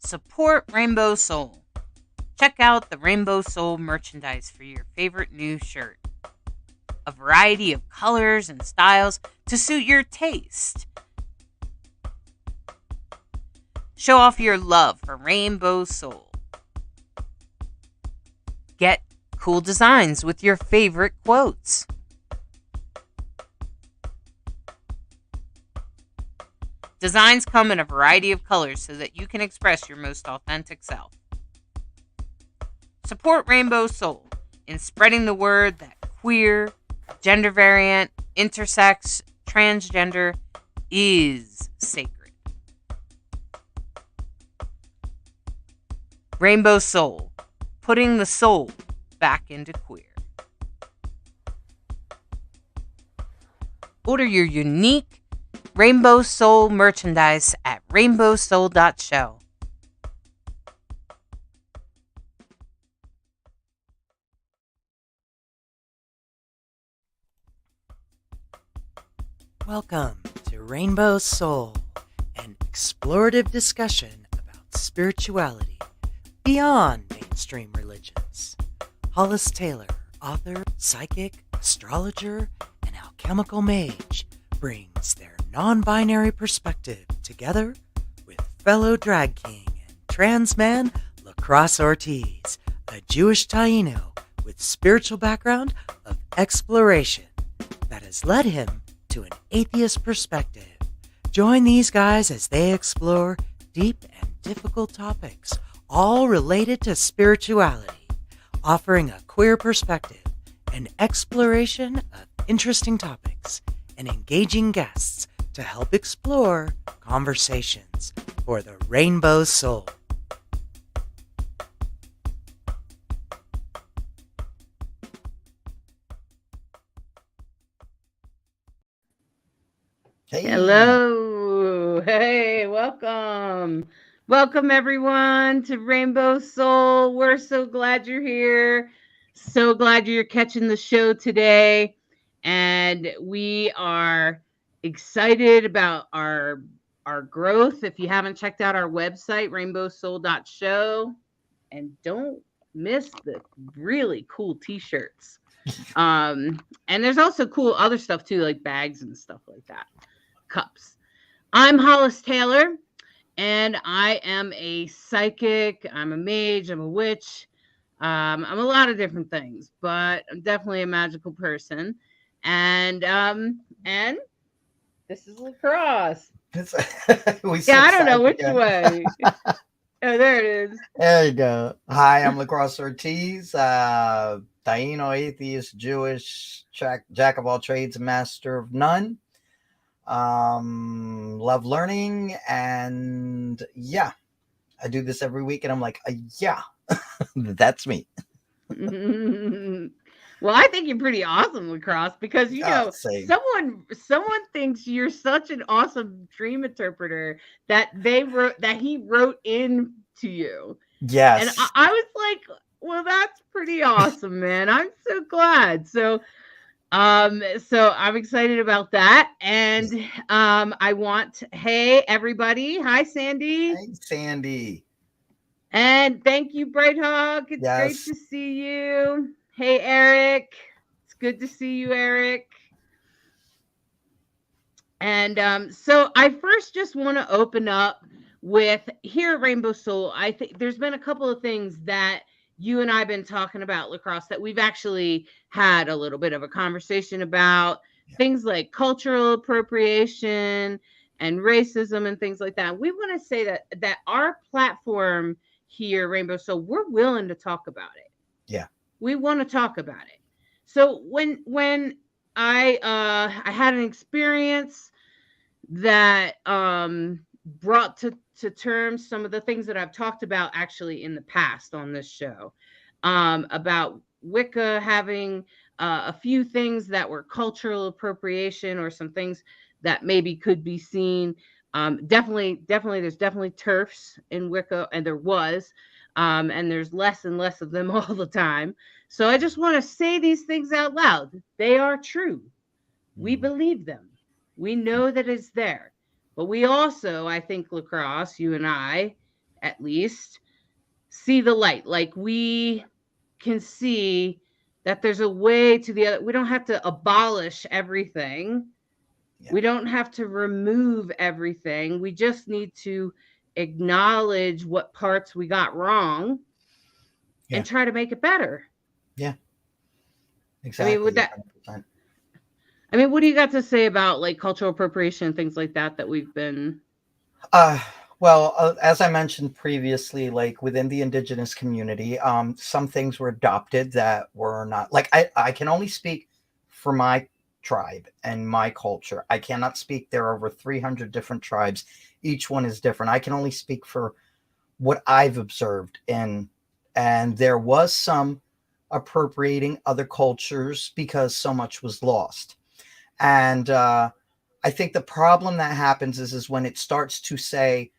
Support Rainbow Soul. Check out the Rainbow Soul merchandise for your favorite new shirt. A variety of colors and styles to suit your taste. Show off your love for Rainbow Soul. Get cool designs with your favorite quotes. Designs come in a variety of colors so that you can express your most authentic self. Support Rainbow Soul in spreading the word that queer, gender variant, intersex, transgender is sacred. Rainbow Soul, putting the soul back into queer. Order your unique Rainbow Soul merchandise at rainbowsoul.show. Welcome to Rainbow Soul, an explorative discussion about spirituality beyond mainstream religions. Hollis Taylor, author, psychic, astrologer, and alchemical mage, brings their non-binary perspective together with fellow drag king and trans man Lacrosse Ortiz, a Jewish Taino with spiritual background of exploration that has led him to an atheist perspective. Join these guys as they explore deep and difficult topics, all related to spirituality, offering a queer perspective, an exploration of interesting topics, and engaging guests to help explore conversations for the Rainbow Soul. Hey. Hello. Hey, welcome. Welcome, everyone, to Rainbow Soul. We're so glad you're here. So glad you're catching the show today. And we are excited about our growth. If you haven't checked out our website, rainbowsoul.show, and don't miss the really cool t-shirts. And there's also cool other stuff too, like bags and stuff like that. Cups. I'm Hollis Taylor, and I am a psychic. I'm a mage. I'm a witch. I'm a lot of different things, but I'm definitely a magical person. And this is Lacrosse. I don't know which way. Oh, there it is. There you go. Hi, I'm Lacrosse Ortiz, Taino, atheist, Jewish, jack of all trades, master of none. Love learning, and yeah, I do this every week, and I'm like, yeah, that's me. Well, I think you're pretty awesome, Lacrosse, because someone thinks you're such an awesome dream interpreter that he wrote in to you. Yes, and I was like, well, that's pretty awesome, man. I'm so glad. So I'm excited about that. And hey, everybody. Hi, Sandy. Hey, Sandy. And thank you, Bright Hawk. It's great to see you. Hey, Eric. It's good to see you, Eric. And so I first just want to open up with here at Rainbow Soul. I think there's been a couple of things that you and I have been talking about, Lacrosse, that we've actually had a little bit of a conversation about. Things like cultural appropriation and racism and things like that. We want to say that our platform here, Rainbow Soul, we're willing to talk about it. Yeah. We want to talk about it. So when I had an experience that brought to terms some of the things that I've talked about actually in the past on this show, about Wicca having a few things that were cultural appropriation, or some things that maybe could be seen. Definitely, there's definitely TERFs in Wicca, and there was, and there's less and less of them all the time. So I just want to say these things out loud. They are true. We believe them. We know that it's there. But we also, I think, Lacrosse, you and I, at least, see the light. Like we can see that there's a way to the other. We don't have to abolish everything. Yeah. We don't have to remove everything. We just need to acknowledge what parts we got wrong Yeah. and try to make it better. Yeah. I mean, Exactly. would that 100%. I mean, what do you got to say about like cultural appropriation and things like that we've been Uh, well, as I mentioned previously, like within the indigenous community, some things were adopted that were not like I can only speak for my tribe and my culture. I cannot speak. There are over 300 different tribes. Each one is different. I can only speak for what I've observed, and there was some appropriating other cultures because so much was lost. And I think the problem that happens is when it starts to say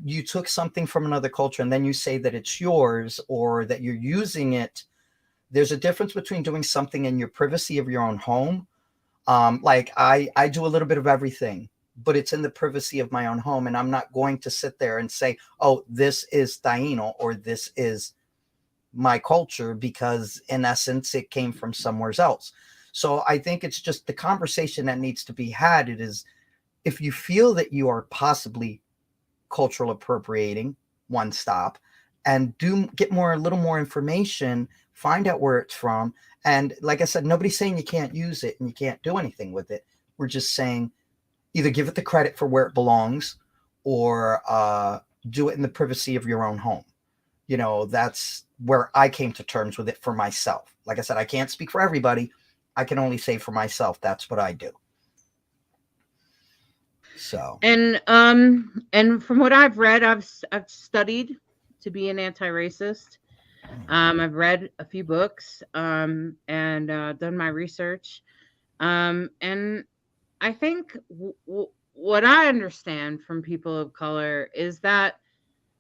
you took something from another culture and then you say that it's yours or that you're using it. There's a difference between doing something in your privacy of your own home. Like I do a little bit of everything, but it's in the privacy of my own home, and I'm not going to sit there and say, "Oh, this is Taino" or "This is my culture," because in essence it came from somewhere else. So I think it's just the conversation that needs to be had. It is, if you feel that you are possibly cultural appropriating, one, stop and do get a little more information, find out where it's from. And like I said, nobody's saying you can't use it and you can't do anything with it. We're just saying either give it the credit for where it belongs, or do it in the privacy of your own home. That's where I came to terms with it for myself. Like I said, I can't speak for everybody. I can only say for myself, that's what I do. So, and from what I've read, I've studied to be an anti-racist. I've read a few books and done my research. And I think what I understand from people of color is that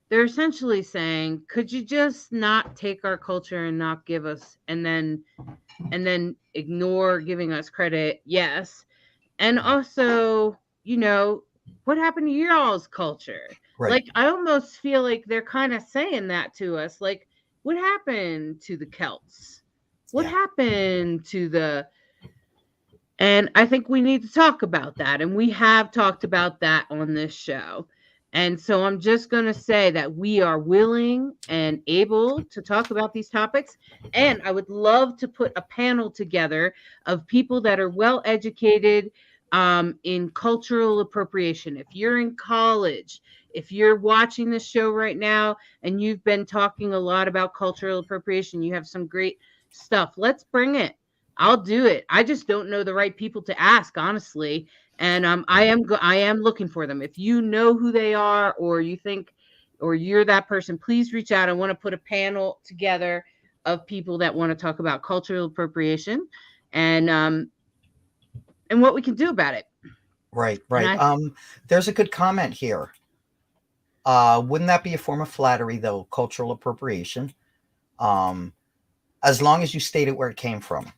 they're essentially saying, could you just not take our culture and not give us, and then ignore giving us credit? Yes. And also, what happened to your all's culture? right. Like, I almost feel like they're kind of saying that to us. Like, what happened to the Celts? What Yeah. happened to and I think we need to talk about that. And we have talked about that on this show. And so I'm just going to say that we are willing and able to talk about these topics. And I would love to put a panel together of people that are well educated in cultural appropriation. If you're in college, if you're watching this show right now and you've been talking a lot about cultural appropriation, you have some great stuff. Let's bring it. I'll do it. I just don't know the right people to ask, honestly. And I am looking for them. If you know who they are, or you think, or you're that person, please reach out. I want to put a panel together of people that want to talk about cultural appropriation and what we can do about it. Right. And Right. There's a good comment here. Wouldn't that be a form of flattery, though? Cultural appropriation. As long as you state it where it came from.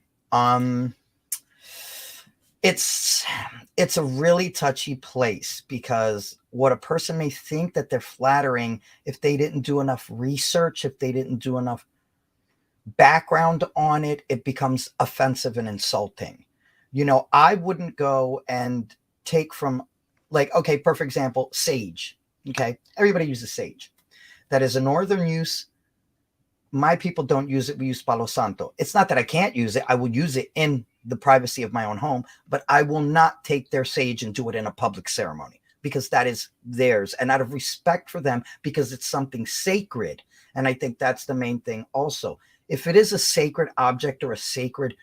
It's a really touchy place, because what a person may think that they're flattering, if they didn't do enough research, if they didn't do enough background on it, it becomes offensive and insulting. I wouldn't go and take from, like, okay, perfect example, sage. Okay, everybody uses sage. That is a northern use. My people don't use it. We use Palo Santo. It's not that I can't use it. I will use it in the privacy of my own home, but I will not take their sage and do it in a public ceremony, because that is theirs. And out of respect for them, because it's something sacred. And I think that's the main thing also. If it is a sacred object or a sacred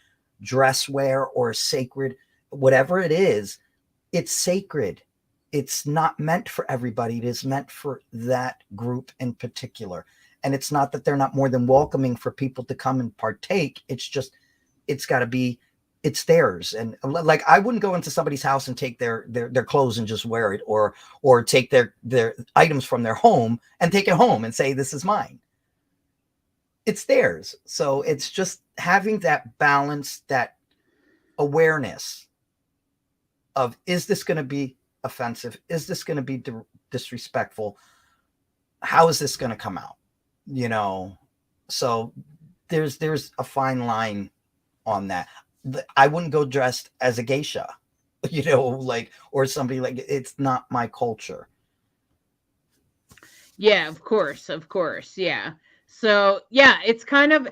dress wear or a sacred, whatever it is, it's sacred. It's not meant for everybody. It is meant for that group in particular. And it's not that they're not more than welcoming for people to come and partake. It's just, it's got to be, it's theirs. And like, I wouldn't go into somebody's house and take their clothes and just wear it, or take their items from their home and take it home and say, this is mine. It's theirs. So it's just having that balance, that awareness of, is this going to be offensive? Is this going to be disrespectful? how is this going to come out? You know, so there's a fine line on that. I wouldn't go dressed as a geisha, like, or somebody, like, it's not my culture. Yeah, of course, yeah. So yeah, it's kind of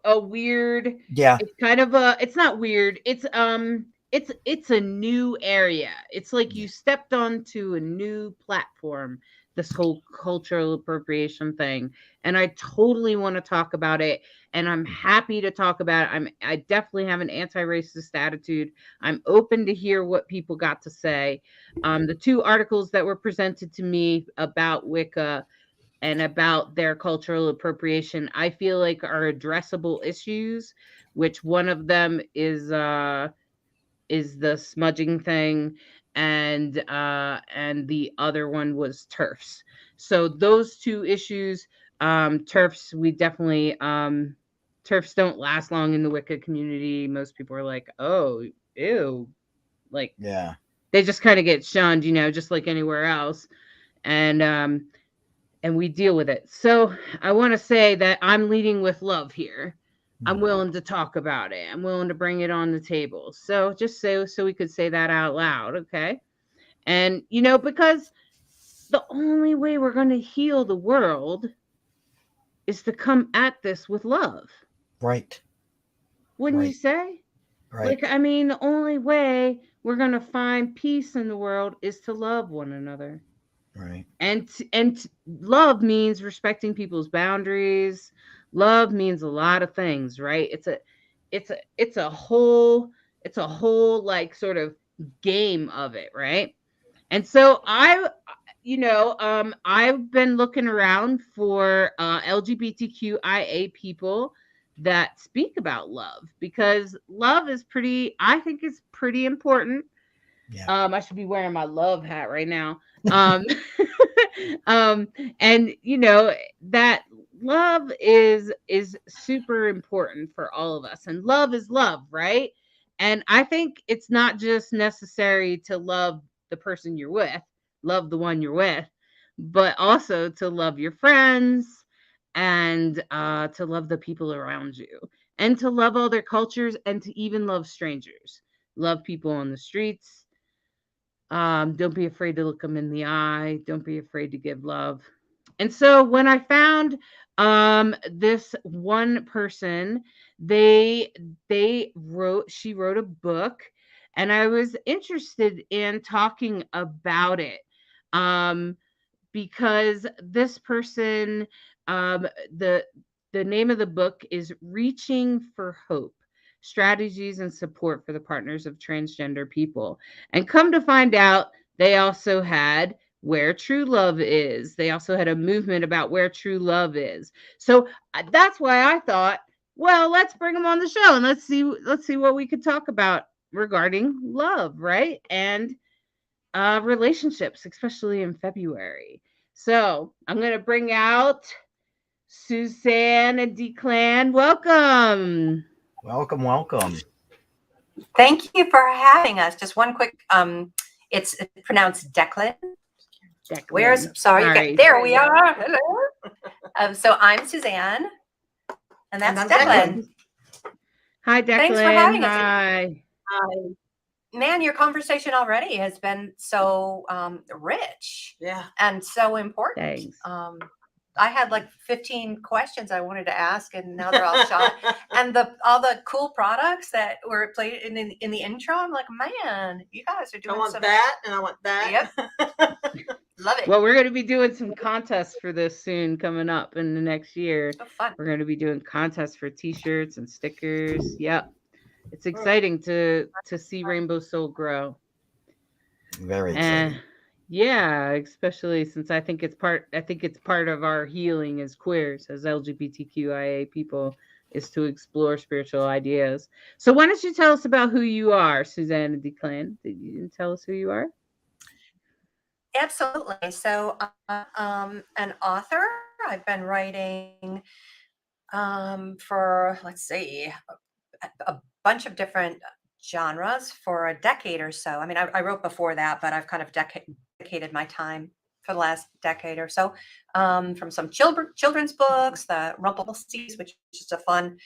a weird. Yeah, It's kind of a. It's not weird. It's a new area. It's like yeah, you stepped onto a new platform. This whole cultural appropriation thing, and I totally want to talk about it. And I'm happy to talk about it. I definitely have an anti-racist attitude. I'm open to hear what people got to say. The two articles that were presented to me about Wicca and about their cultural appropriation, I feel like are addressable issues, which one of them is the smudging thing, and the other one was turfs. So those two issues, turfs, we definitely turfs don't last long in the Wicca community. Most people are like, oh, ew, like yeah, they just kind of get shunned, just like anywhere else. And we deal with it. So I want to say that I'm leading with love here. I'm right. willing to talk about it. I'm willing to bring it on the table. So just so we could say that out loud, okay? And because the only way we're going to heal the world is to come at this with love. Right, Wouldn't you right, say? right, Like, I mean, the only way we're going to find peace in the world is to love one another. right. Love means respecting people's boundaries. Love means a lot of things, right? It's a whole like sort of game of it, right? And so I've been looking around for LGBTQIA people that speak about love, because love is pretty, I think it's pretty important. Yeah, I should be wearing my love hat right now. Um, um, and that love is super important for all of us, and love is love, right? And I think it's not just necessary to love the person you're with, love the one you're with, but also to love your friends, and to love the people around you, and to love all their cultures, and to even love strangers, love people on the streets. Don't be afraid to look them in the eye. Don't be afraid to give love. And so when I found this one person, they she wrote a book, and I was interested in talking about it. Um because this person, um the the name of the book is Reaching for Hope: Strategies and Support for the Partners of Transgender People. And come to find out, they also had Where True Love Is. They also had a movement about where true love is. So that's why I thought, well, let's bring them on the show, and let's see what we could talk about regarding love, right? And relationships, especially in February. So I'm going to bring out Suzanne and Declan. Welcome. Welcome, welcome. Thank you for having us. Just one quick, it's pronounced Declan. Declan. Sorry, there we are. Hello. So I'm Suzanne, and that's Declan. Hi, Declan. Thanks for having us. Hi. Man, your conversation already has been so rich, and so important. Thanks. I had like 15 questions I wanted to ask, and now they're all shot. And all the cool products that were played in the intro, I'm like, man, you guys are doing. I want that, and I want that. Yep. Love it. Well, we're going to be doing some contests for this soon, coming up in the next year. Oh, fun. We're going to be doing contests for t-shirts and stickers. Yep. It's exciting to see Rainbow Soul grow. Very exciting. Yeah, especially since I think it's part of our healing as queers, as LGBTQIA people, is to explore spiritual ideas. So why don't you tell us about who you are, Suzanne and Declan? Did you tell us who you are? Absolutely. So I'm an author. I've been writing for, let's see, a bunch of different genres for a decade or so. I mean, I wrote before that, but I've kind of dedicated my time for the last decade or so, from some children's books, the Rumpelstiltskin, which is just a fun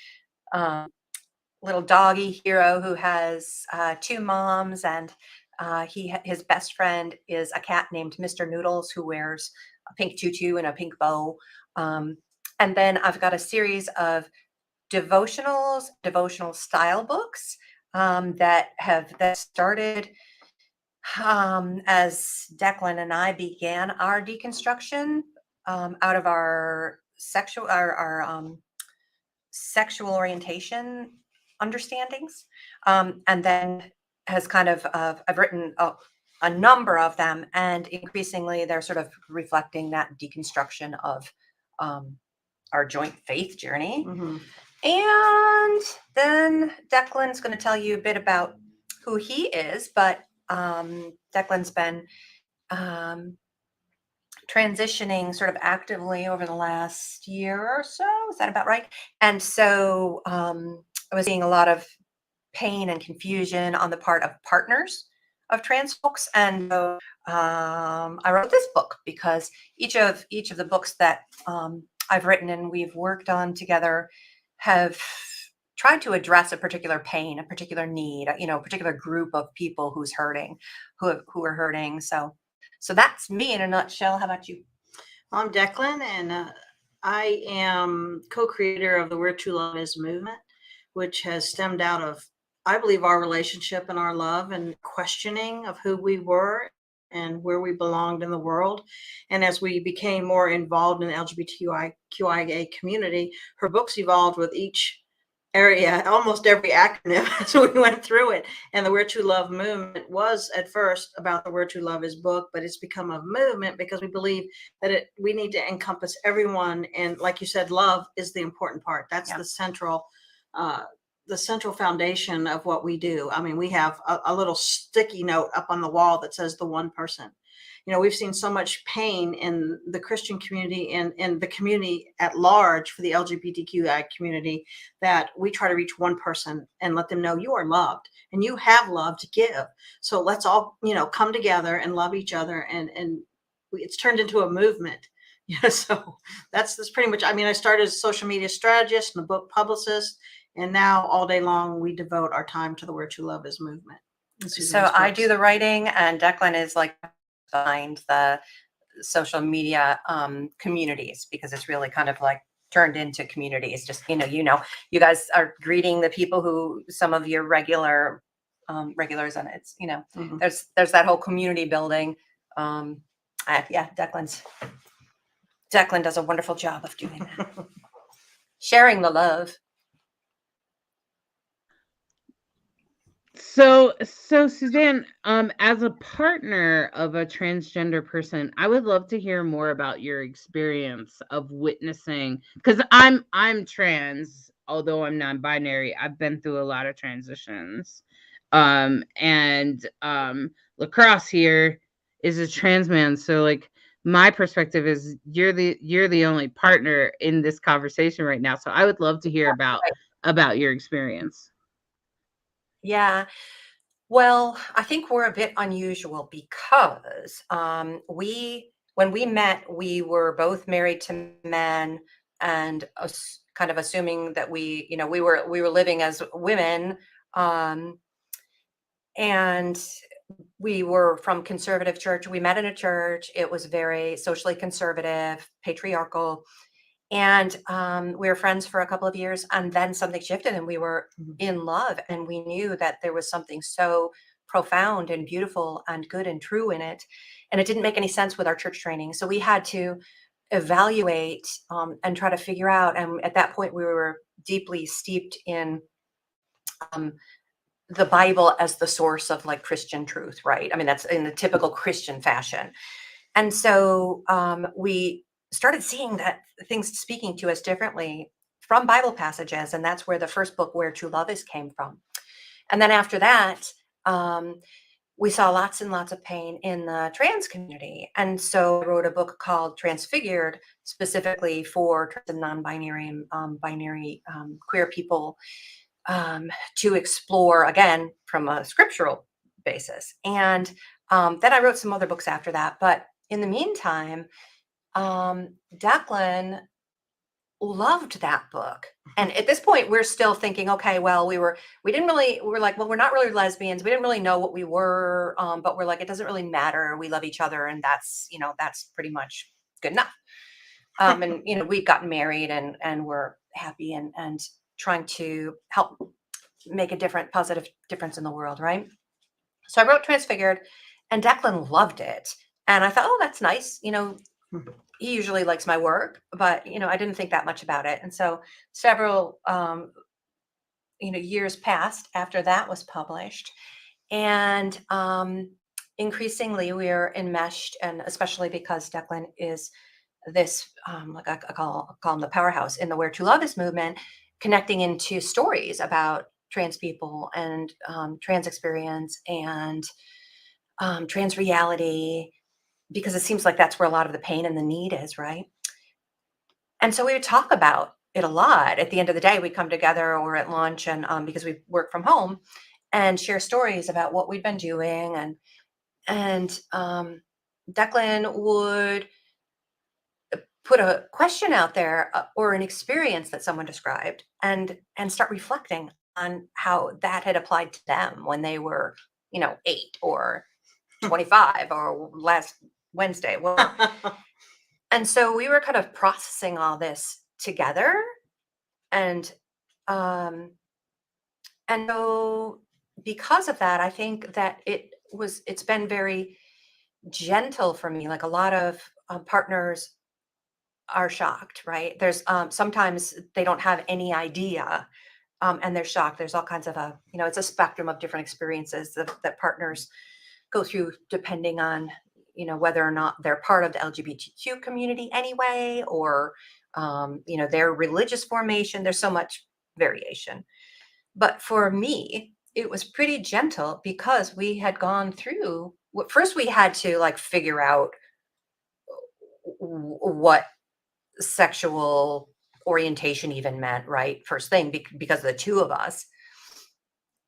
little doggy hero who has 2 moms, and his best friend is a cat named Mr. Noodles, who wears a pink tutu and a pink bow. And then I've got a series of devotional style books that started as Declan and I began our deconstruction out of our sexual orientation understandings, and then has kind of I've written a number of them, and increasingly they're sort of reflecting that deconstruction of our joint faith journey. Mhm. And then Declan's going to tell you a bit about who he is, but Declan's been transitioning sort of actively over the last year or so. Is that about right? And so I was seeing a lot of pain and confusion on the part of partners of trans folks, and so I wrote this book because each of the books that I've written and we've worked on together have tried to address a particular pain, a particular need, a particular group of people who are hurting. So that's me in a nutshell. How about you? I'm Declan, and I am co-creator of the Where True Love Is movement, which has stemmed out of, I believe, our relationship and our love and questioning of who we were and where we belonged in the world. And as we became more involved in the LGBTQIA community, her books evolved with each area, almost every acronym as we went through it. And the Where True Love movement was at first about the Where True Love Is book, but it's become a movement because we believe that we need to encompass everyone. And like you said, love is the important part. That's the central foundation of what we do. I mean, we have a little sticky note up on the wall that says the one person. We've seen so much pain in the Christian community and in the community at large for the LGBTQI community that we try to reach one person and let them know you are loved and you have love to give. So let's all, come together and love each other. And it's turned into a movement. So that's pretty much, I started as a social media strategist and a book publicist, and now all day long we devote our time to the Where True Love Is movement. So I do the writing, and Declan is like behind the social media communities, because it's really kind of like turned into communities. Just you guys are greeting the people who some of your regulars, and it's Mhm. there's that whole community building. Declan does a wonderful job of doing that. Sharing the love. So Suzanne, as a partner of a transgender person, I would love to hear more about your experience of witnessing, because I'm trans, although I'm non-binary. I've been through a lot of transitions. And Lacrosse here is a trans man, so like my perspective is you're the only partner in this conversation right now. So I would love to hear about your experience. Yeah. Well, I think we're a bit unusual because when we met, we were both married to men, and kind of assuming that we were living as women, and we were from conservative church. We met in a church. It was very socially conservative, patriarchal. And we were friends for a couple of years, and then something shifted and we were in love, and we knew that there was something so profound and beautiful and good and true in it. And it didn't make any sense with our church training. So we had to evaluate and try to figure out. And at that point, we were deeply steeped in the Bible as the source of like Christian truth, right? I mean, that's in the typical Christian fashion. And so we started seeing that things speaking to us differently from Bible passages. And that's where the first book, Where True Love Is, came from. And then after that, we saw lots and lots of pain in the trans community. And so I wrote a book called Transfigured, specifically for trans and non-binary and binary queer people, to explore, again, from a scriptural basis. And then I wrote some other books after that. But in the meantime, Declan loved that book. And at this point, we're still thinking, okay, well, we were like, well, we're not really lesbians. We didn't really know what we were, but we're like, it doesn't really matter. We love each other, and that's pretty much good enough. And we've gotten married, and we're happy, and trying to help make a positive difference in the world, right? So I wrote Transfigured, and Declan loved it. And I thought, oh, that's nice. He usually likes my work, but I didn't think that much about it. And so several years passed after that was published, and increasingly we're enmeshed, and especially because Declan is this like I call him the powerhouse in the Where to Love Is movement, connecting into stories about trans people and trans experience and trans reality, because it seems like that's where a lot of the pain and the need is, right? And so we would talk about it a lot. At the end of the day, we'd come together or at lunch, and because we work from home, and share stories about what we'd been doing, and Declan would put a question out there, or an experience that someone described, and start reflecting on how that had applied to them when they were 8 or 25 or last Wednesday. And so we were kind of processing all this together, and so because of that, I think that it's been very gentle for me. Like, a lot of partners are shocked, right? There's sometimes they don't have any idea, and they're shocked. There's all kinds of it's a spectrum of different experiences that partners go through, depending on whether or not they're part of the LGBTQ community anyway, or their religious formation. There's so much variation. But for me, it was pretty gentle, because we had gone through, first we had to figure out what sexual orientation even meant, right? First thing, because of the two of us.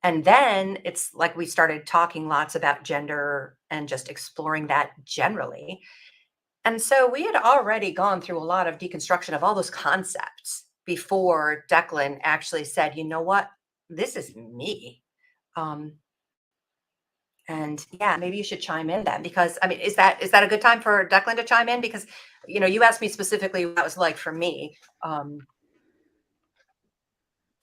And then it's like we started talking lots about gender and just exploring that generally. And so we had already gone through a lot of deconstruction of all those concepts before Declan actually said, you know what, this is me. And yeah, maybe you should chime in then, because I mean, is that a good time for Declan to chime in? Because you asked me specifically what that was like for me.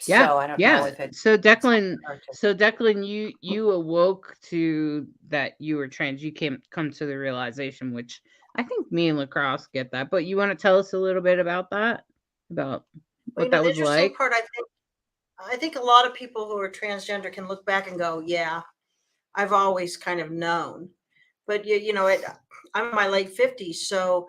Yeah, So I don't know yeah. if it's So Declan, hard to. you awoke to that you were trans. You come to the realization, which I think me and Lacrosse get that. But you want to tell us a little bit about that, about Well, what that the was interesting like? part, I think a lot of people who are transgender can look back and go, yeah, I've always kind of known. But I'm in my late 50s, so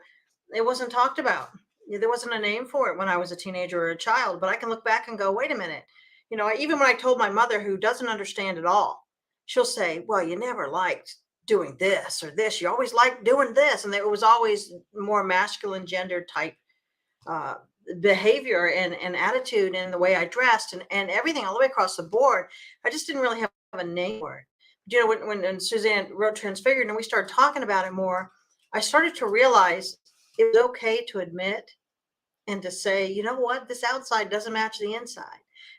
it wasn't talked about. There wasn't a name for it when I was a teenager or a child, but I can look back and go, wait a minute. Even when I told my mother, who doesn't understand at all, she'll say, well, you never liked doing this or this. You always liked doing this. And it was always more masculine gender type uh, behavior and attitude, and the way I dressed, and everything all the way across the board. I just didn't really have a name for it. When Suzanne wrote Transfigured and we started talking about it more, I started to realize it was okay to admit and to say, you know what, this outside doesn't match the inside.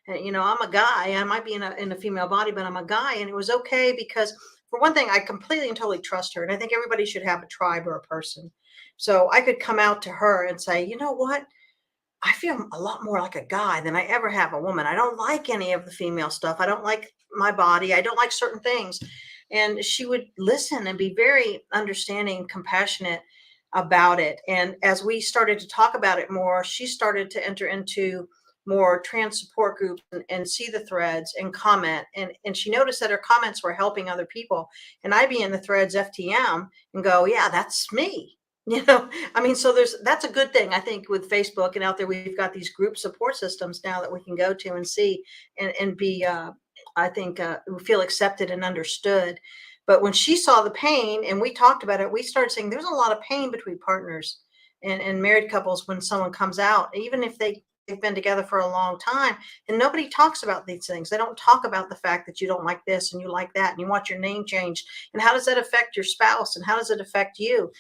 And I'm a guy. I might be in a female body, but I'm a guy. And it was okay, because for one thing, I completely and totally trust her. And I think everybody should have a tribe or a person. So I could come out to her and say, you know what, I feel a lot more like a guy than I ever have a woman. I don't like any of the female stuff. I don't like my body. I don't like certain things. And she would listen and be very understanding, compassionate about it. And as we started to talk about it more, she started to enter into more trans support groups and see the threads and comment. And she noticed that her comments were helping other people. And I'd be in the threads FTM and go, yeah, that's me. I mean, so that's a good thing, I think, with Facebook and out there. We've got these group support systems now that we can go to and see and be, I think, feel accepted and understood. But when she saw the pain and we talked about it, we started saying there's a lot of pain between partners and married couples when someone comes out, even if they they've been together for a long time, and nobody talks about these things. They don't talk about the fact that you don't like this and you like that and you want your name changed, and how does that affect your spouse and how does it affect you.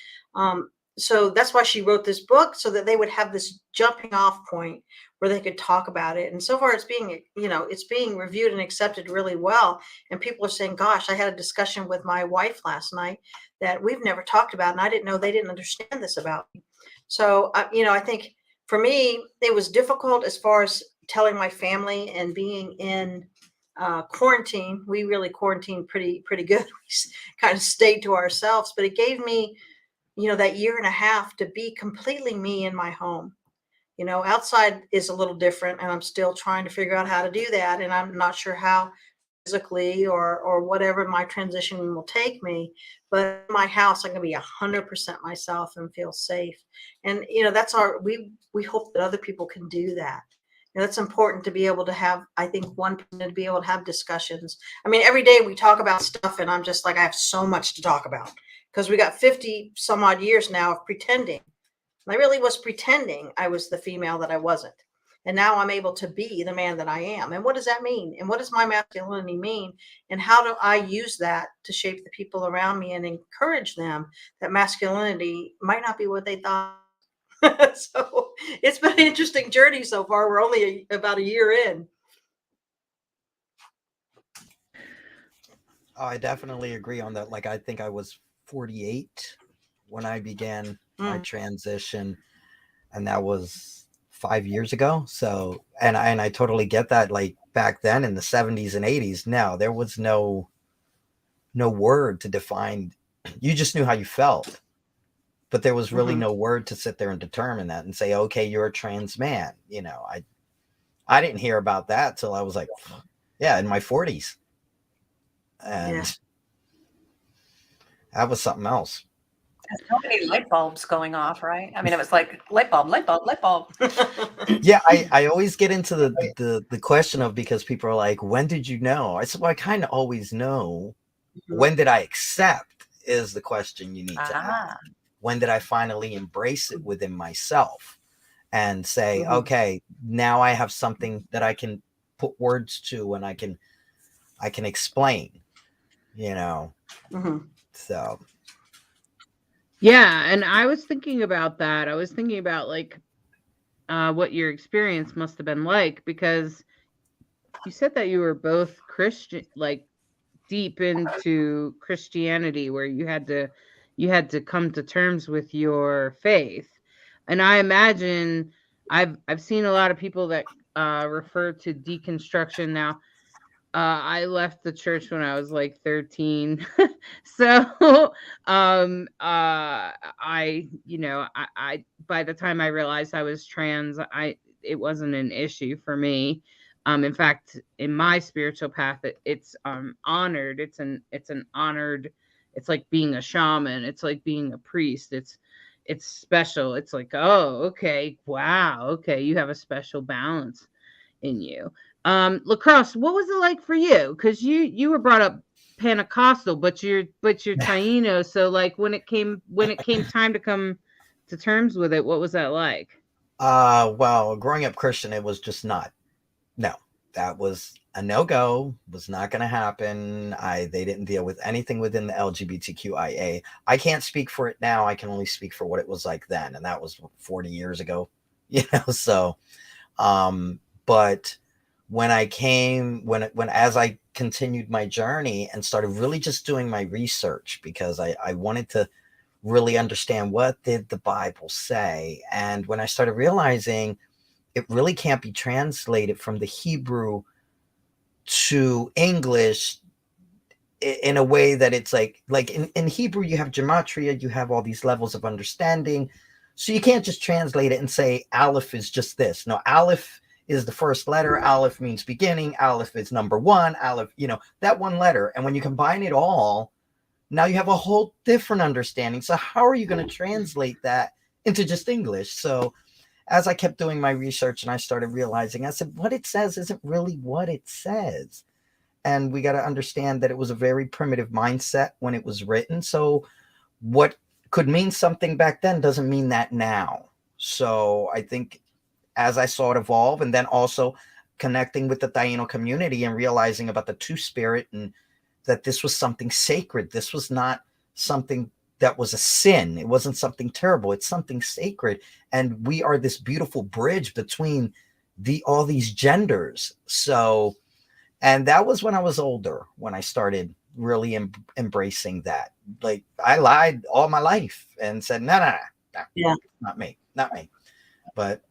So that's why she wrote this book, so that they would have this jumping off point where they could talk about it. And so far it's being, it's being reviewed and accepted really well, and people are saying, gosh, I had a discussion with my wife last night that we've never talked about, and I didn't know they didn't understand this about me. So I think for me, it was difficult as far as telling my family and being in quarantine. We really quarantined pretty good. We kind of stayed to ourselves, but it gave me, that year and a half to be completely me in my home. Outside is a little different, and I'm still trying to figure out how to do that. And I'm not sure how physically or whatever my transition will take me. But in my house, I'm going to be 100% myself and feel safe. And, that's we hope that other people can do that. That's important to be able to have, I think, one person to be able to have discussions. I mean, every day we talk about stuff, and I'm just like, I have so much to talk about, because we got 50 some odd years now of pretending. I really was pretending I was the female that I wasn't. And now I'm able to be the man that I am. And what does that mean? And what does my masculinity mean? And how do I use that to shape the people around me and encourage them that masculinity might not be what they thought? So it's been an interesting journey so far. We're only about a year in. Oh, I definitely agree on that. Like, I think I was 48 when I began my transition, and that was 5 years ago. So, and I totally get that. Like, back then in the 70s and 80s, no, there was no word to define. You just knew how you felt, but there was really no word to sit there and determine that and say, okay, you're a trans man. I didn't hear about that till I was like, in my 40s. And that was something else. There's so many light bulbs going off, right? I mean, it was like light bulb, light bulb, light bulb. Yeah, I always get into the question of, because people are like, when did you know? I said, well, I kind of always know. When did I accept is the question you need to ask. When did I finally embrace it within myself and say, okay, now I have something that I can put words to and I can explain, So. Yeah, and I was thinking about that. I was thinking about like what your experience must have been like, because you said that you were both Christian, like deep into Christianity, where you had to come to terms with your faith. And I imagine I've seen a lot of people that refer to deconstruction now. I left the church when I was like 13. So I by the time I realized I was trans, it wasn't an issue for me. In fact, in my spiritual path, it's honored. It's an honored. It's like being a shaman. It's like being a priest. It's special. It's like, oh, okay, wow, okay, you have a special balance in you. Lacrosse, what was it like for you? Because you were brought up Pentecostal, but you're Taino. So like when it came time to come to terms with it, what was that like? Well, growing up Christian, it was just not. No, that was a no-go. Was not going to happen. They didn't deal with anything within the LGBTQIA. I can't speak for it now. I can only speak for what it was like then, and that was 40 years ago. So, but when as I continued my journey and started really just doing my research, because I wanted to really understand, what did the Bible say? And when I started realizing it really can't be translated from the Hebrew to English in a way that it's like in Hebrew, you have gematria, you have all these levels of understanding. So you can't just translate it and say Aleph is just this. No, Aleph is the first letter. Aleph means beginning. Aleph is number one. Aleph, that one letter. And when you combine it all, now you have a whole different understanding. So how are you going to translate that into just English? So as I kept doing my research and I started realizing, I said, what it says isn't really what it says. And we got to understand that it was a very primitive mindset when it was written. So what could mean something back then doesn't mean that now. So I think as I saw it evolve, and then also connecting with the Taino community and realizing about the Two-Spirit, and that this was something sacred. This was not something that was a sin. It wasn't something terrible. It's something sacred. And we are this beautiful bridge between all these genders. So, and that was when I was older, when I started really embracing that. Like, I lied all my life and said, no, Yeah. not me. But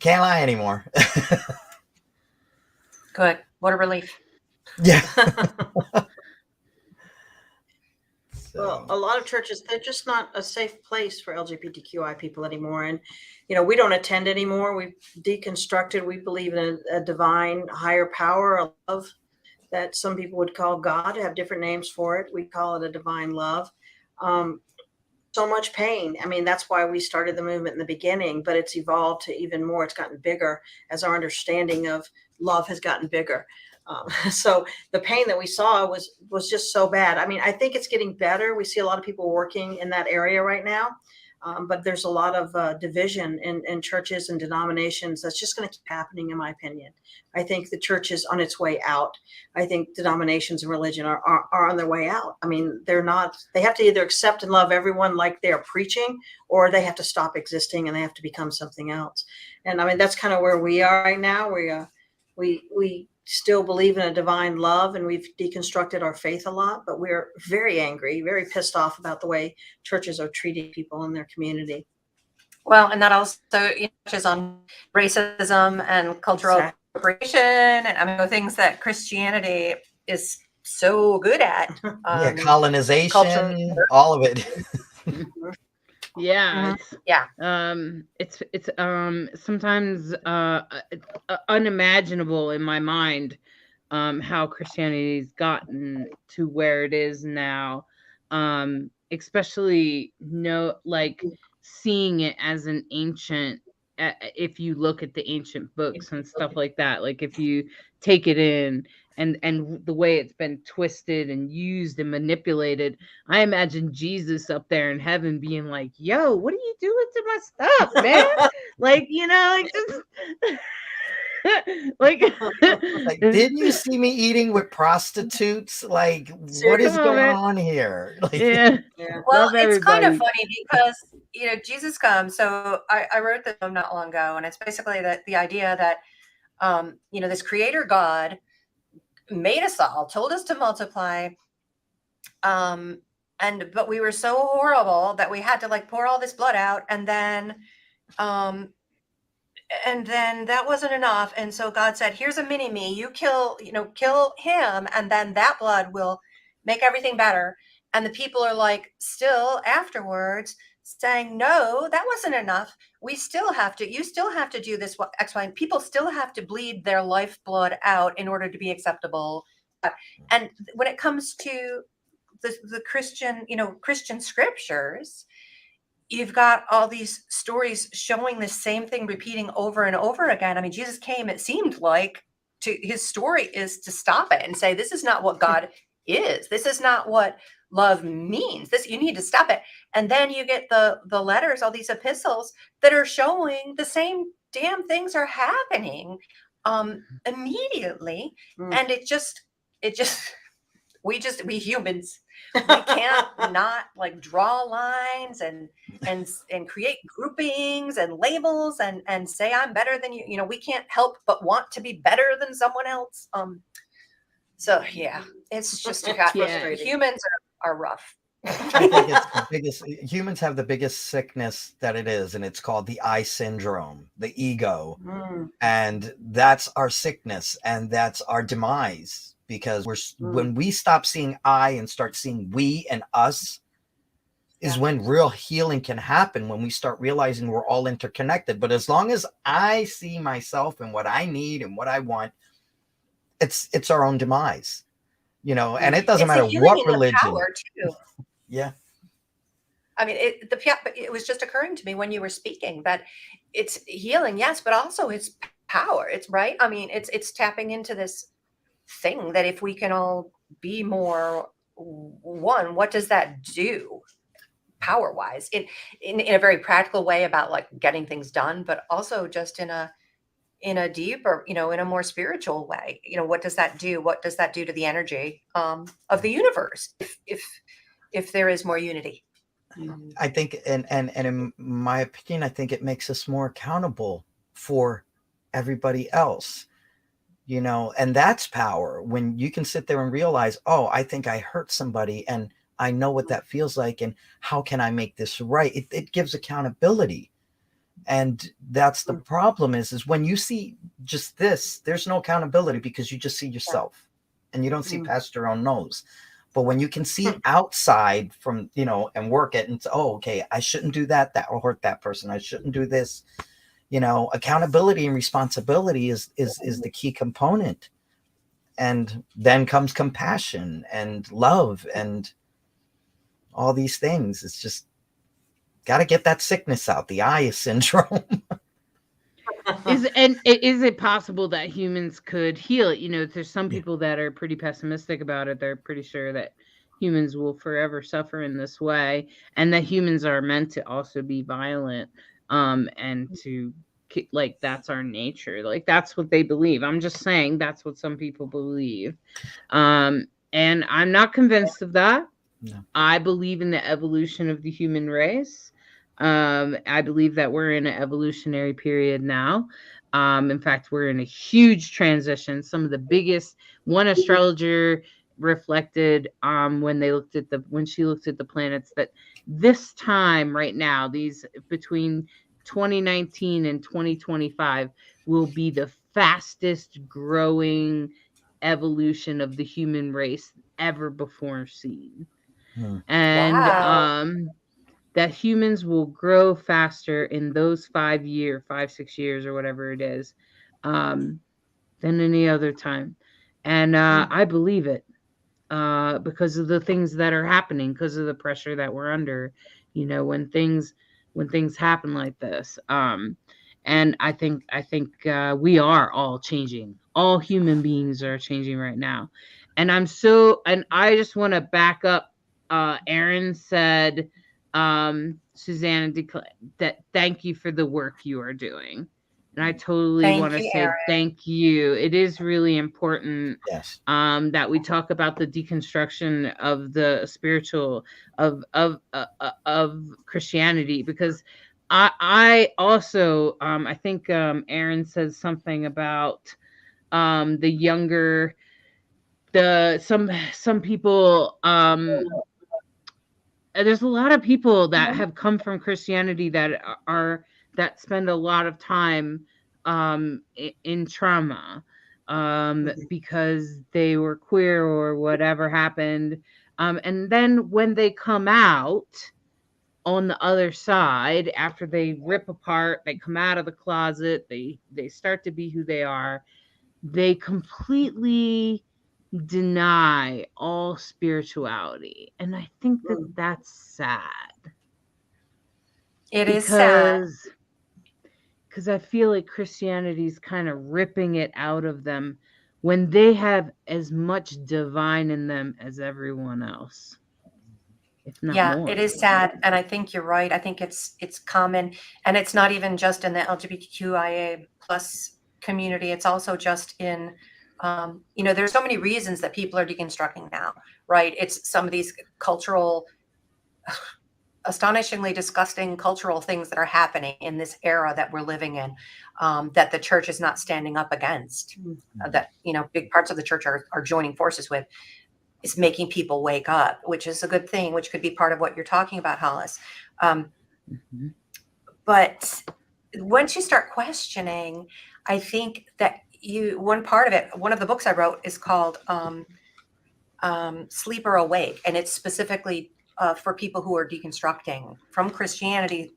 can't lie anymore. Good. What a relief. Yeah. Well, a lot of churches, they're just not a safe place for LGBTQI people anymore. And, we don't attend anymore. We've deconstructed. We believe in a divine higher power, a love that some people would call God, have different names for it. We call it a divine love. So much pain. I mean, that's why we started the movement in the beginning, but it's evolved to even more. It's gotten bigger as our understanding of love has gotten bigger. So the pain that we saw was just so bad. I mean, I think it's getting better. We see a lot of people working in that area right now, but there's a lot of division in churches and denominations. That's just going to keep happening, in my opinion. I think the church is on its way out. I think denominations and religion are on their way out. I mean, they have to either accept and love everyone like they're preaching, or they have to stop existing and they have to become something else. And I mean, that's kind of where we are right now. We still believe in a divine love, and we've deconstructed our faith a lot, but we're very angry, very pissed off about the way churches are treating people in their community. Well, and that also touches on racism and cultural appropriation, and I mean, things that Christianity is so good at. Colonization, culture. all of it. Yeah. It's It's sometimes unimaginable in my mind how Christianity's gotten to where it is now. Especially seeing it as an ancient, if you look at the ancient books and stuff like that, like if you take it in and the way it's been twisted and used and manipulated, I imagine Jesus up there in heaven being like, yo, what are you doing to my stuff, man? Like Didn't you see me eating with prostitutes? Like, what is going on here? Yeah. Well, it's kind of funny because Jesus comes. So I wrote this not long ago, and it's basically the idea that this creator God made us all, told us to multiply, but we were so horrible that we had to pour all this blood out, and then that wasn't enough. And so God said, here's a mini me, you kill him, and then that blood will make everything better. And the people are still afterwards saying, no, that wasn't enough. You still have to do this X, Y, and people still have to bleed their lifeblood out in order to be acceptable. And when it comes to the Christian scriptures, you've got all these stories showing the same thing repeating over and over again. I mean, Jesus came, it seemed like, his story is to stop it and say, this is not what God is. This is not what love means. You need to stop it. And then you get the letters, all these epistles that are showing the same damn things are happening immediately. And we humans, we can't not draw lines and create groupings and labels and say I'm better than you. We can't help but want to be better than someone else. So yeah, it's just frustrating. Humans are rough. I think it's the biggest. Humans have the biggest sickness that it is, and it's called the I syndrome, the ego, and that's our sickness, and that's our demise. Because when we stop seeing I and start seeing we and us, is when real healing can happen. When we start realizing we're all interconnected. But as long as I see myself and what I need and what I want, it's our own demise. And it doesn't matter what religion. Power too. Yeah. I mean, it was just occurring to me when you were speaking that it's healing, yes, but also it's power. It's right. I mean, it's tapping into this thing that if we can all be more one, what does that do? power wise, in a very practical way about like getting things done, but also just in a deeper, in a more spiritual way. What does that do? What does that do to the energy of the universe if there is more unity? I think, and in my opinion, I think it makes us more accountable for everybody else, and that's power when you can sit there and realize, oh, I think I hurt somebody and I know what that feels like, and how can I make this right? It gives accountability. And that's the problem is when you see just this, there's no accountability because you just see yourself and you don't see past your own nose. But when you can see outside from, and work it and say, oh, okay, I shouldn't do that. That will hurt that person. I shouldn't do this. Accountability and responsibility is the key component. And then comes compassion and love and all these things. It's just got to get that sickness out, the eye syndrome. Is it possible that humans could heal it? There's some people that are pretty pessimistic about it. They're pretty sure that humans will forever suffer in this way, and that humans are meant to also be violent, and to like that's our nature. Like that's what they believe. I'm just saying that's what some people believe, and I'm not convinced of that. No. I believe in the evolution of the human race. I believe that we're in an evolutionary period now. In fact, we're in a huge transition. Some of the biggest, one astrologer reflected when she looked at the planets, that this time right now, these between 2019 and 2025 will be the fastest growing evolution of the human race ever before seen. And Wow. that humans will grow faster in those 5 6 years or whatever it is, than any other time. And I believe it because of the things that are happening, because of the pressure that we're under, when things happen like this. And I think we are all changing. All human beings are changing right now. And I just want to back up. Aaron said, Suzanne and Declan, that thank you for the work you are doing. And I totally want Thank to you, say Erin. thank you. It is really important Yes. that we talk about the deconstruction of the spiritual of Christianity, because I also I think Aaron says something about the younger some people there's a lot of people that have come from Christianity that spend a lot of time in trauma because they were queer or whatever happened. And then when they come out on the other side, after they rip apart, they come out of the closet, they start to be who they are, they completely deny all spirituality. And I think that that's sad. It is sad. Because I feel like Christianity's kind of ripping it out of them when they have as much divine in them as everyone else, if not Yeah, more. it is sad, and I think you're right. I think it's common, and it's not even just in the LGBTQIA plus community. It's also just in, there's so many reasons that people are deconstructing now, right? It's some of these cultural, astonishingly disgusting cultural things that are happening in this era that we're living in, that the church is not standing up against, that, big parts of the church are joining forces with. Is making people wake up, which is a good thing, which could be part of what you're talking about, Hollis. But once you start questioning, I think that one part of it, one of the books I wrote is called Sleep or Awake. And it's specifically for people who are deconstructing from Christianity,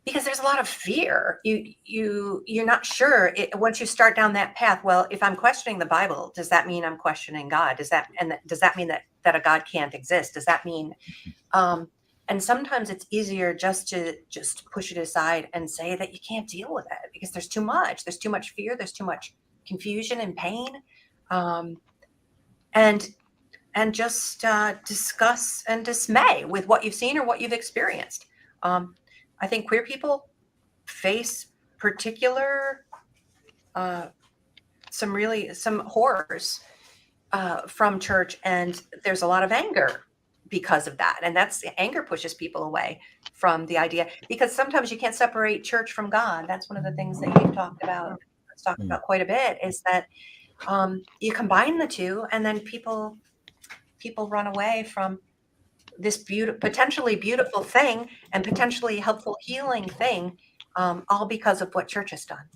because there's a lot of fear. You're not sure once you start down that path. Well, if I'm questioning the Bible, does that mean I'm questioning God? Does that mean that a God can't exist? Does that mean? And sometimes it's easier just to push it aside and say that you can't deal with it because there's too much. There's too much fear. There's too much confusion and pain. And and just discuss and dismay with what you've seen or what you've experienced. I think queer people face particular some horrors from church, and there's a lot of anger because of that, and that's anger pushes people away from the idea, because sometimes you can't separate church from God. That's one of the things that you've talked about quite a bit, is that you combine the two, and then people run away from this potentially beautiful thing and potentially helpful healing thing, all because of what church has done.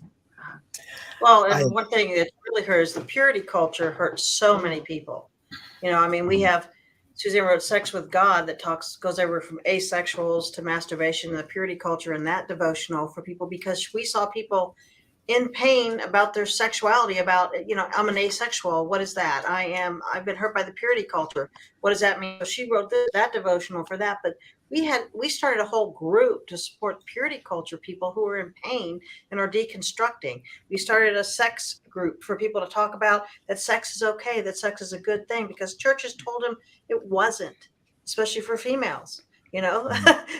Well, and one thing that really hurts, the purity culture hurts so many people. I mean, we have, Suzanne wrote Sex with God that goes over from asexuals to masturbation, the purity culture, and that devotional for people, because we saw people in pain about their sexuality, about, I'm an asexual. What is that? I've been hurt by the purity culture. What does that mean? So she wrote that devotional for that. But we started a whole group to support purity culture people who are in pain and are deconstructing. We started a sex group for people to talk about that sex is okay, that sex is a good thing, because churches told them it wasn't, especially for females.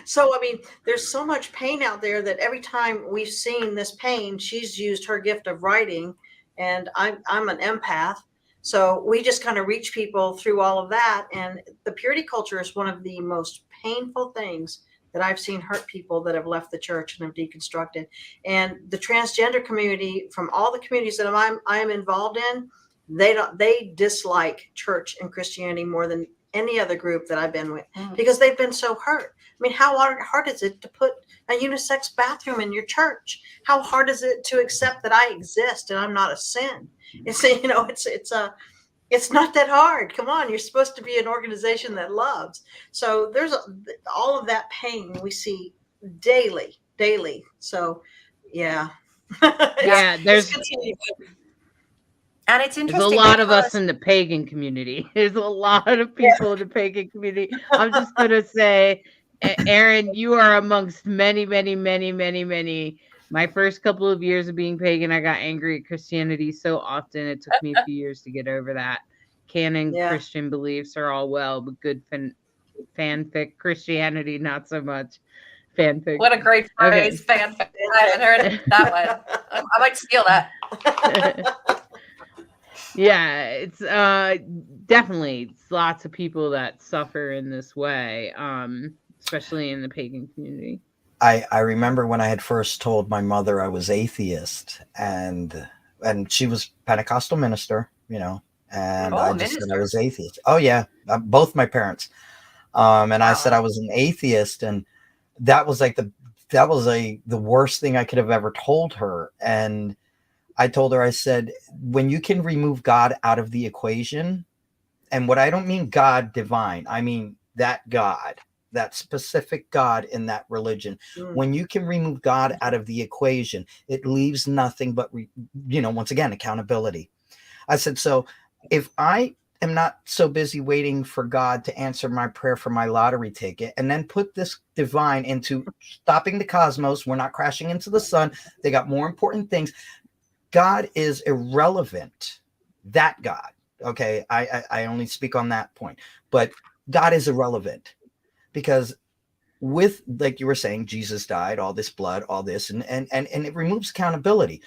So, I mean, there's so much pain out there that every time we've seen this pain, she's used her gift of writing, and I'm an empath. So we just kind of reach people through all of that. And the purity culture is one of the most painful things that I've seen hurt people that have left the church and have deconstructed. And the transgender community, from all the communities that I am involved in, they dislike church and Christianity more than any other group that I've been with, because they've been so hurt. I mean, how hard is it to put a unisex bathroom in your church? How hard is it to accept that I exist and I'm not a sin? It's not that hard. Come on, you're supposed to be an organization that loves. So there's all of that pain we see daily. So yeah. Yeah, there's And it's interesting. There's a lot of us in the pagan community. There's a lot of people in the pagan community. I'm just going to say, Aaron, you are amongst many, many, many, many, many. My first couple of years of being pagan, I got angry at Christianity so often. It took me a few years to get over that. Canon Christian beliefs are all well, but good fanfic Christianity, not so much. Fanfic. What a great phrase, okay. Fanfic. I haven't heard it that way. I might steal that. Yeah, it's definitely it's lots of people that suffer in this way, especially in the pagan community. I remember when I had first told my mother I was atheist, and she was Pentecostal minister, and I just said I was atheist. Oh yeah, both my parents. And I said I was an atheist, and that was like the worst thing I could have ever told her. And I told her, I said, when you can remove God out of the equation, and what I don't mean God divine, I mean that God, that specific God in that religion. When you can remove God out of the equation, it leaves nothing but, once again, accountability. I said, so if I am not so busy waiting for God to answer my prayer for my lottery ticket, and then put this divine into stopping the cosmos, we're not crashing into the sun. They got more important things. God is irrelevant. That God. Okay. I only speak on that point, but God is irrelevant, because with, like you were saying, Jesus died, all this blood, all this, and it removes accountability.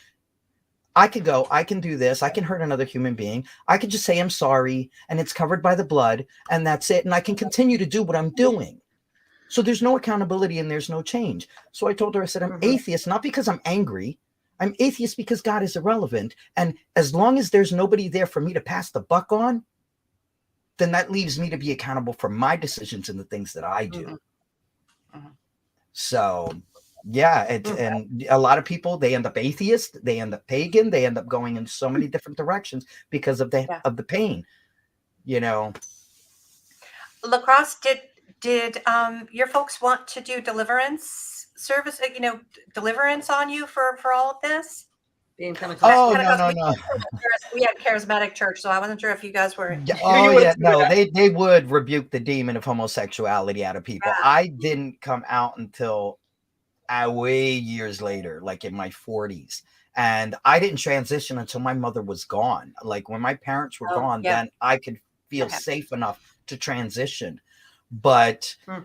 I can do this. I can hurt another human being. I can just say, I'm sorry, and it's covered by the blood, and that's it. And I can continue to do what I'm doing. So there's no accountability and there's no change. So I told her, I said, I'm atheist, not because I'm angry. I'm atheist because God is irrelevant. And as long as there's nobody there for me to pass the buck on, then that leaves me to be accountable for my decisions and the things that I do. So, yeah. And a lot of people, they end up atheist, they end up pagan, they end up going in so many different directions because of the pain, Lacrosse, did your folks want to do deliverance service, deliverance on you for all of this? Being Pentecostal. Oh, no. We had charismatic church, so I wasn't sure if you guys were. No, they would rebuke the demon of homosexuality out of people. Yeah. I didn't come out until way years later, like in my 40s. And I didn't transition until my mother was gone. Like when my parents were gone, then I could feel Okay. safe enough to transition. But Hmm.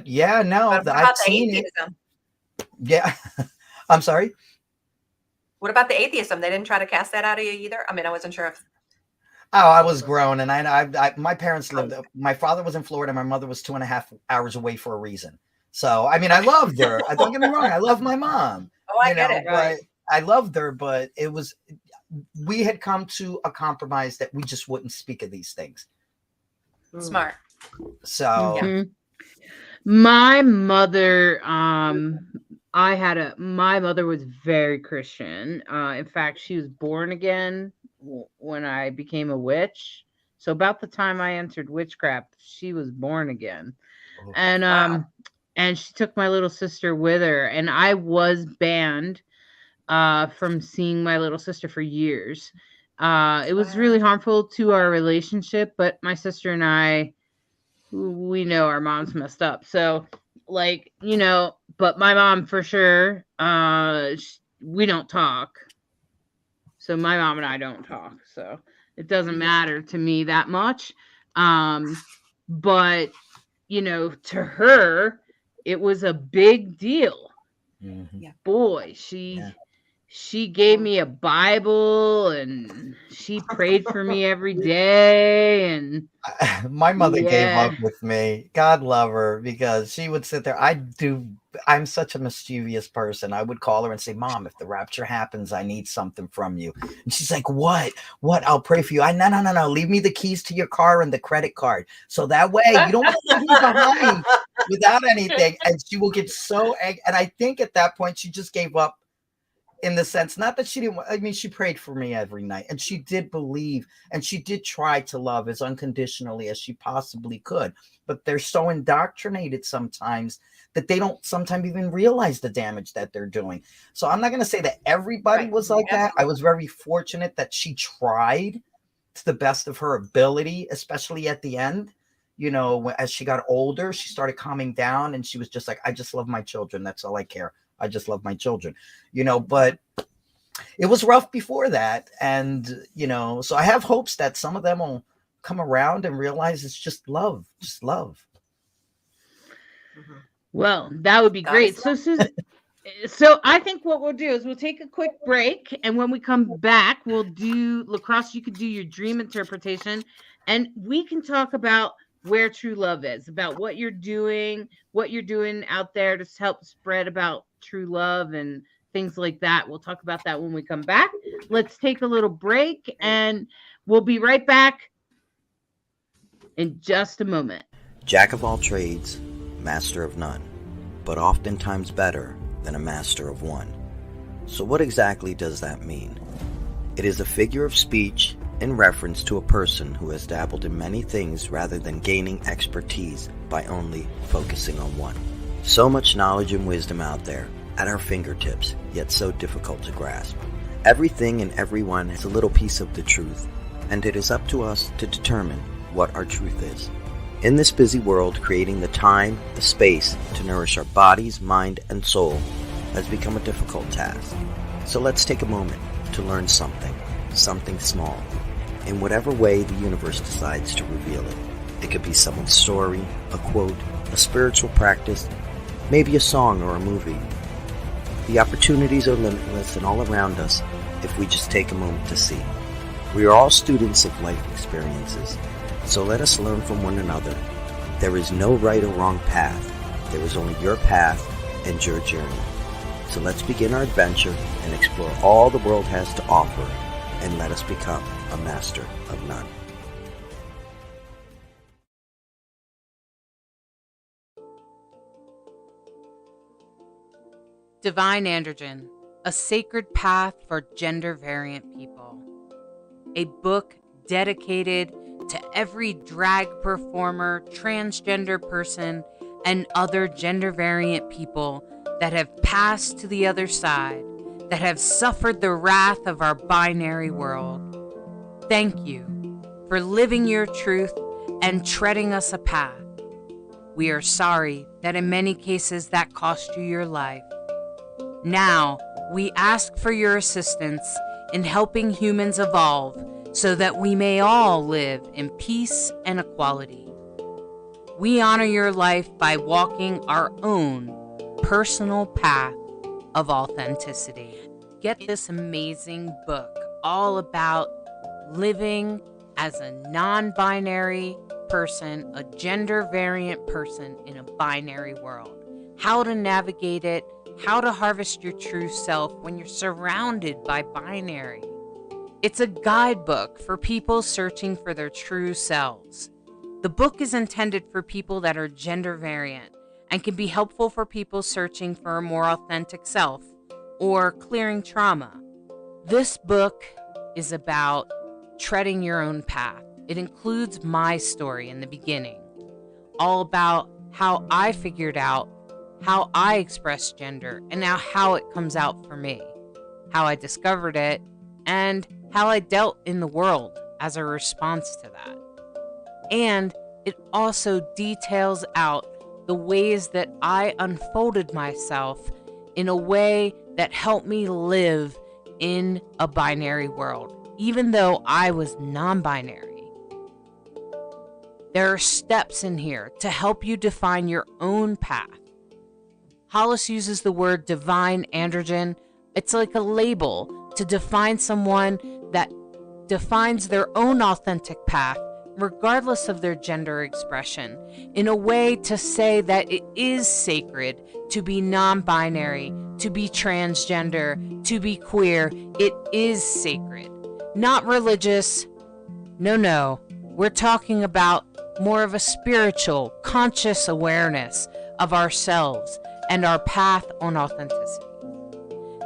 yeah, no, But what I've about the seen it. atheism? Yeah. I'm sorry. What about the atheism? They didn't try to cast that out of you either? I mean, I wasn't sure if Oh, I was grown, and my parents lived. My father was in Florida. My mother was 2.5 hours away for a reason. So, I mean, I loved her. Don't get me wrong. I love my mom. Oh, I get it. But I loved her. But we had come to a compromise that we just wouldn't speak of these things. Smart. So, Mhm. My mother, my mother was very Christian. In fact, she was born again when I became a witch. So about the time I entered witchcraft, she was born again. And Wow. and she took my little sister with her, and I was banned from seeing my little sister for years. It was really harmful to our relationship, but my sister and I, we know our mom's messed up. So, like, but my mom for sure, we don't talk. So my mom and I don't talk. So it doesn't matter to me that much. But, to her, it was a big deal. mhm. Boy, she gave me a Bible, and she prayed for me every day, and My mother gave up yeah. with me. God love her, because she would sit there. I'm such a mischievous person. I would call her and say, Mom, if the rapture happens, I need something from you. And she's like, what? I'll pray for you. No. Leave me the keys to your car and the credit card. So that way you don't leave me behind without anything. And she will get so angry. And I think at that point, she just gave up, in the sense, not that she didn't, I mean, she prayed for me every night, and she did believe, and she did try to love as unconditionally as she possibly could. But they're so indoctrinated sometimes that they don't sometimes even realize the damage that they're doing. So I'm not going to say that everybody was like that. I was very fortunate that she tried to the best of her ability, especially at the end. As she got older, she started calming down, and she was just like, I just love my children. That's all I care. I just love my children, but it was rough before that. And, so I have hopes that some of them will come around and realize it's just love, Well, that would be great. So, Susan, so I think what we'll do is we'll take a quick break, and when we come back, we'll do lacrosse. You could do your dream interpretation, and we can talk about where true love is, about what you're doing out there to help spread about true love and things like that. We'll talk about that when we come back. Let's take a little break, and we'll be right back in just a moment. Jack of all trades, master of none, but oftentimes better than a master of one. So what exactly does that mean? It is a figure of speech in reference to a person who has dabbled in many things rather than gaining expertise by only focusing on one. So much knowledge and wisdom out there at our fingertips, yet so difficult to grasp. Everything and everyone has a little piece of the truth, and it is up to us to determine what our truth is. In this busy world, creating the time, the space to nourish our bodies, mind, and soul has become a difficult task. So let's take a moment to learn something small, in whatever way the universe decides to reveal it. It could be someone's story, a quote, a spiritual practice, maybe a song or a movie. The opportunities are limitless and all around us if we just take a moment to see. We are all students of life experiences, so let us learn from one another. There is no right or wrong path. There is only your path and your journey. So let's begin our adventure and explore all the world has to offer, and let us become a master of none. Divine Androgen, a sacred path for gender variant people. A book dedicated to every drag performer, transgender person, and other gender variant people that have passed to the other side, that have suffered the wrath of our binary world. Thank you for living your truth and treading us a path. We are sorry that in many cases that cost you your life. Now, we ask for your assistance in helping humans evolve so that we may all live in peace and equality. We honor your life by walking our own personal path of authenticity. Get this amazing book all about living as a non-binary person, a gender variant person in a binary world. How to navigate it, how to harvest your true self when you're surrounded by binary. It's a guidebook for people searching for their true selves. The book is intended for people that are gender variant and can be helpful for people searching for a more authentic self or clearing trauma. This book is about treading your own path. It includes my story in the beginning, all about how I figured out how I express gender and now how it comes out for me, how I discovered it, and how I dealt in the world as a response to that. And it also details out the ways that I unfolded myself in a way that helped me live in a binary world, even though I was non-binary. There are steps in here to help you define your own path. Hollis uses the word divine androgen. It's like a label to define someone that defines their own authentic path, regardless of their gender expression, in a way to say that it is sacred to be non-binary, to be transgender, to be queer. It is sacred. Not religious. No. We're talking about more of a spiritual, conscious awareness of ourselves and our path on authenticity.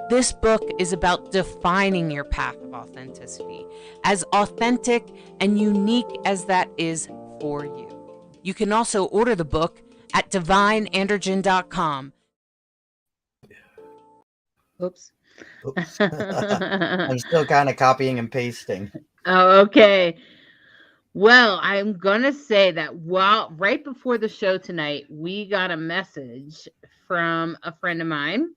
This book is about defining your path of authenticity, as authentic and unique as that is for you. You can also order the book at divineandrogen.com. Oops. Oops. I'm still kind of copying and pasting. Oh, okay. Well, I'm going to say that right before the show tonight, we got a message from a friend of mine.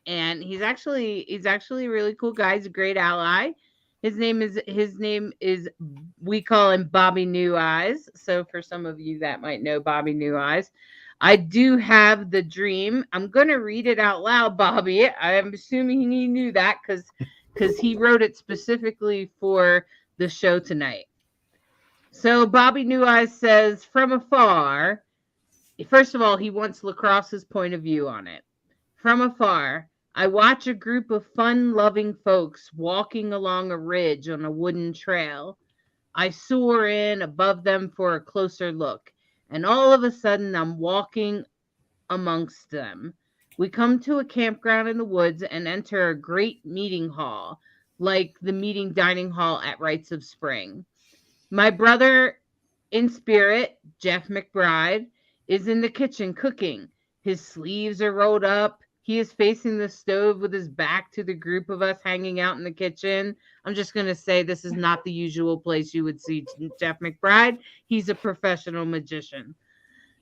And he's actually a really cool guy. He's a great ally. His name is we call him Bobby New Eyes. So for some of you that might know Bobby New Eyes, I do have the dream. I'm going to read it out loud, Bobby. I'm assuming he knew that because he wrote it specifically for the show tonight. So Bobby New Eyes says, from afar, first of all, he wants Lacrosse's point of view on it. From afar, I watch a group of fun-loving folks walking along a ridge on a wooden trail. I soar in above them for a closer look, and all of a sudden I'm walking amongst them. We come to a campground in the woods and enter a great meeting hall, like the meeting dining hall at Rites of Spring. My brother in spirit, Jeff McBride, is in the kitchen cooking. His sleeves are rolled up. He is facing the stove with his back to the group of us hanging out in the kitchen. I'm just going to say this is not the usual place you would see Jeff McBride. He's a professional magician.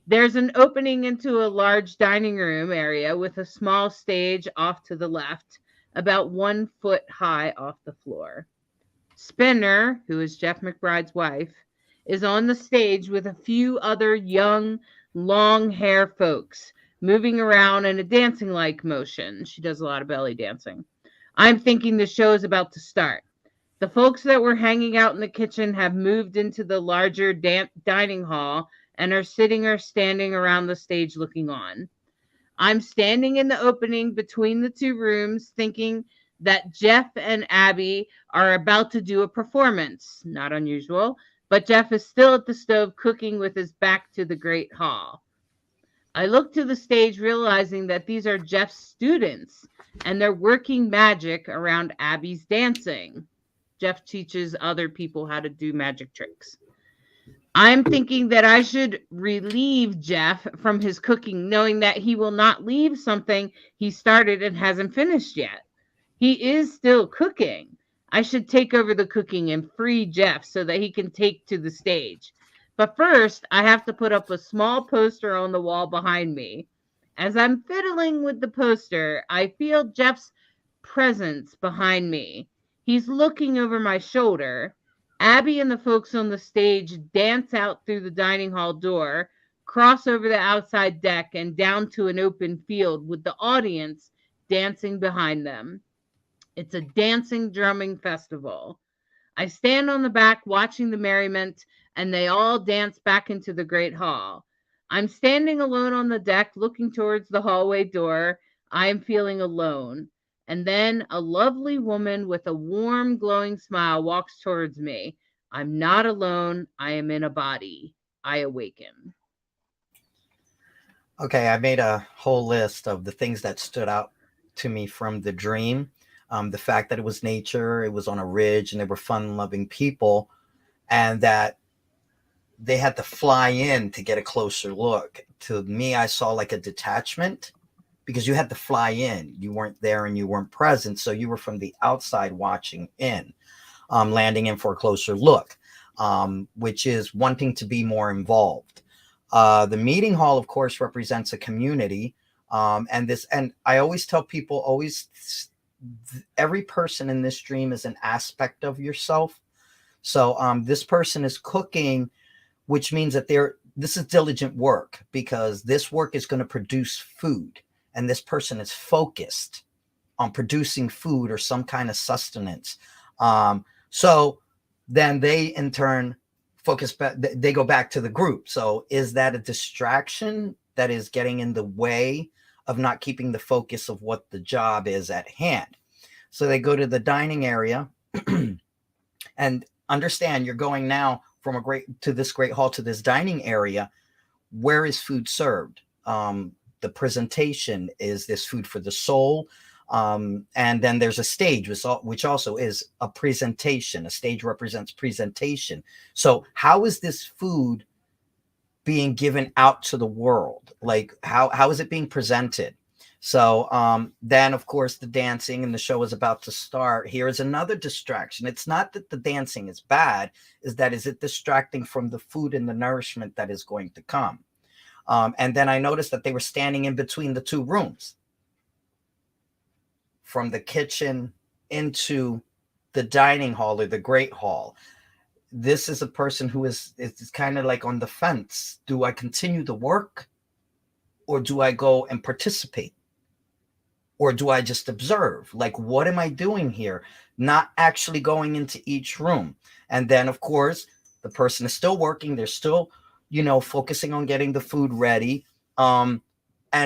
There's an opening into a large dining room area with a small stage off to the left, about 1 foot high off the floor. Spinner, who is Jeff McBride's wife, is on the stage with a few other young, long hair folks, moving around in a dancing-like motion. She does a lot of belly dancing. I'm thinking the show is about to start. The folks that were hanging out in the kitchen have moved into the larger dining hall and are sitting or standing around the stage looking on. I'm standing in the opening between the two rooms thinking that Jeff and Abby are about to do a performance. Not unusual, but Jeff is still at the stove cooking with his back to the great hall. I look to the stage realizing that these are Jeff's students and they're working magic around Abby's dancing. Jeff teaches other people how to do magic tricks. I'm thinking that I should relieve Jeff from his cooking, knowing that he will not leave something he started and hasn't finished yet. He is still cooking. I should take over the cooking and free Jeff so that he can take to the stage. But first, I have to put up a small poster on the wall behind me. As I'm fiddling with the poster, I feel Jeff's presence behind me. He's looking over my shoulder. Abby and the folks on the stage dance out through the dining hall door, cross over the outside deck, and down to an open field with the audience dancing behind them. It's a dancing, drumming festival. I stand on the back watching the merriment, and they all dance back into the great hall. I'm standing alone on the deck looking towards the hallway door. I am feeling alone. And then a lovely woman with a warm, glowing smile walks towards me. I'm not alone. I am in a body. I awaken. Okay, I made a whole list of the things that stood out to me from the dream. The fact that it was nature, it was on a ridge, and they were fun-loving people, and that they had to fly in to get a closer look. To me, I saw like a detachment because you had to fly in. You weren't there and you weren't present, so you were from the outside watching in, landing in for a closer look, which is wanting to be more involved. The meeting hall, of course, represents a community. And I always tell people, every person in this dream is an aspect of yourself. So this person is cooking, which means that this is diligent work, because this work is going to produce food. And this person is focused on producing food or some kind of sustenance. So then they in turn focus back, they go back to the group. So is that a distraction that is getting in the way of not keeping the focus of what the job is at hand? So they go to the dining area and understand you're going now from this great hall to this dining area. Where is food served? The presentation, is this food for the soul? And then there's a stage, which also is a presentation. A stage represents presentation. So how is this food being given out to the world? Like how is it being presented? So then, of course, the dancing and the show is about to start. Here is another distraction. It's not that the dancing is bad, is it distracting from the food and the nourishment that is going to come? And then I noticed that they were standing in between the two rooms, from the kitchen into the dining hall or the great hall. This is a person who is kind of like on the fence. Do I continue the work, or do I go and participate? Or do I just observe? Like, what am I doing here? Not actually going into each room. And then, of course, the person is still working. They're still, focusing on getting the food ready. And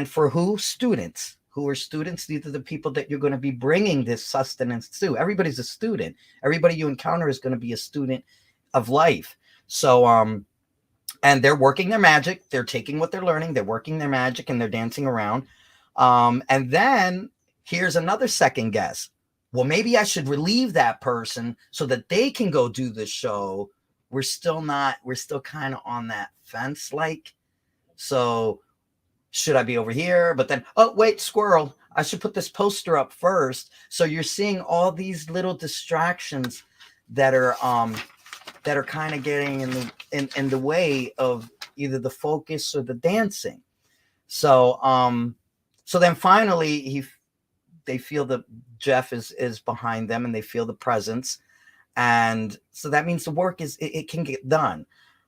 for who? Students. Who are students? These are the people that you're going to be bringing this sustenance to. Everybody's a student. Everybody you encounter is going to be a student of life. So, and they're working their magic. They're taking what they're learning. They're working their magic, and they're dancing around. And then here's another second guess. Well, maybe I should relieve that person so that they can go do the show. We're still kind of on that fence, so should I be over here? But then, oh, wait, squirrel, I should put this poster up first. So you're seeing all these little distractions that are kind of getting in the way of either the focus or the dancing. So, so then finally they feel that Jeff is behind them, and they feel the presence. And so that means the work it can get done.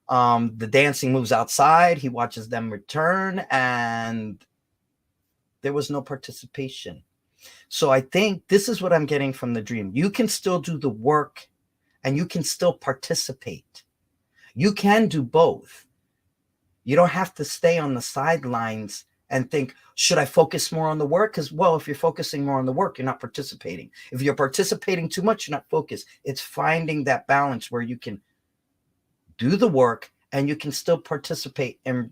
The dancing moves outside. He watches them return, and there was no participation. So I think this is what I'm getting from the dream. You can still do the work, and you can still participate. You can do both. You don't have to stay on the sidelines and think, should I focus more on the work? Because, well, if you're focusing more on the work, you're not participating. If you're participating too much, you're not focused. It's finding that balance where you can do the work and you can still participate and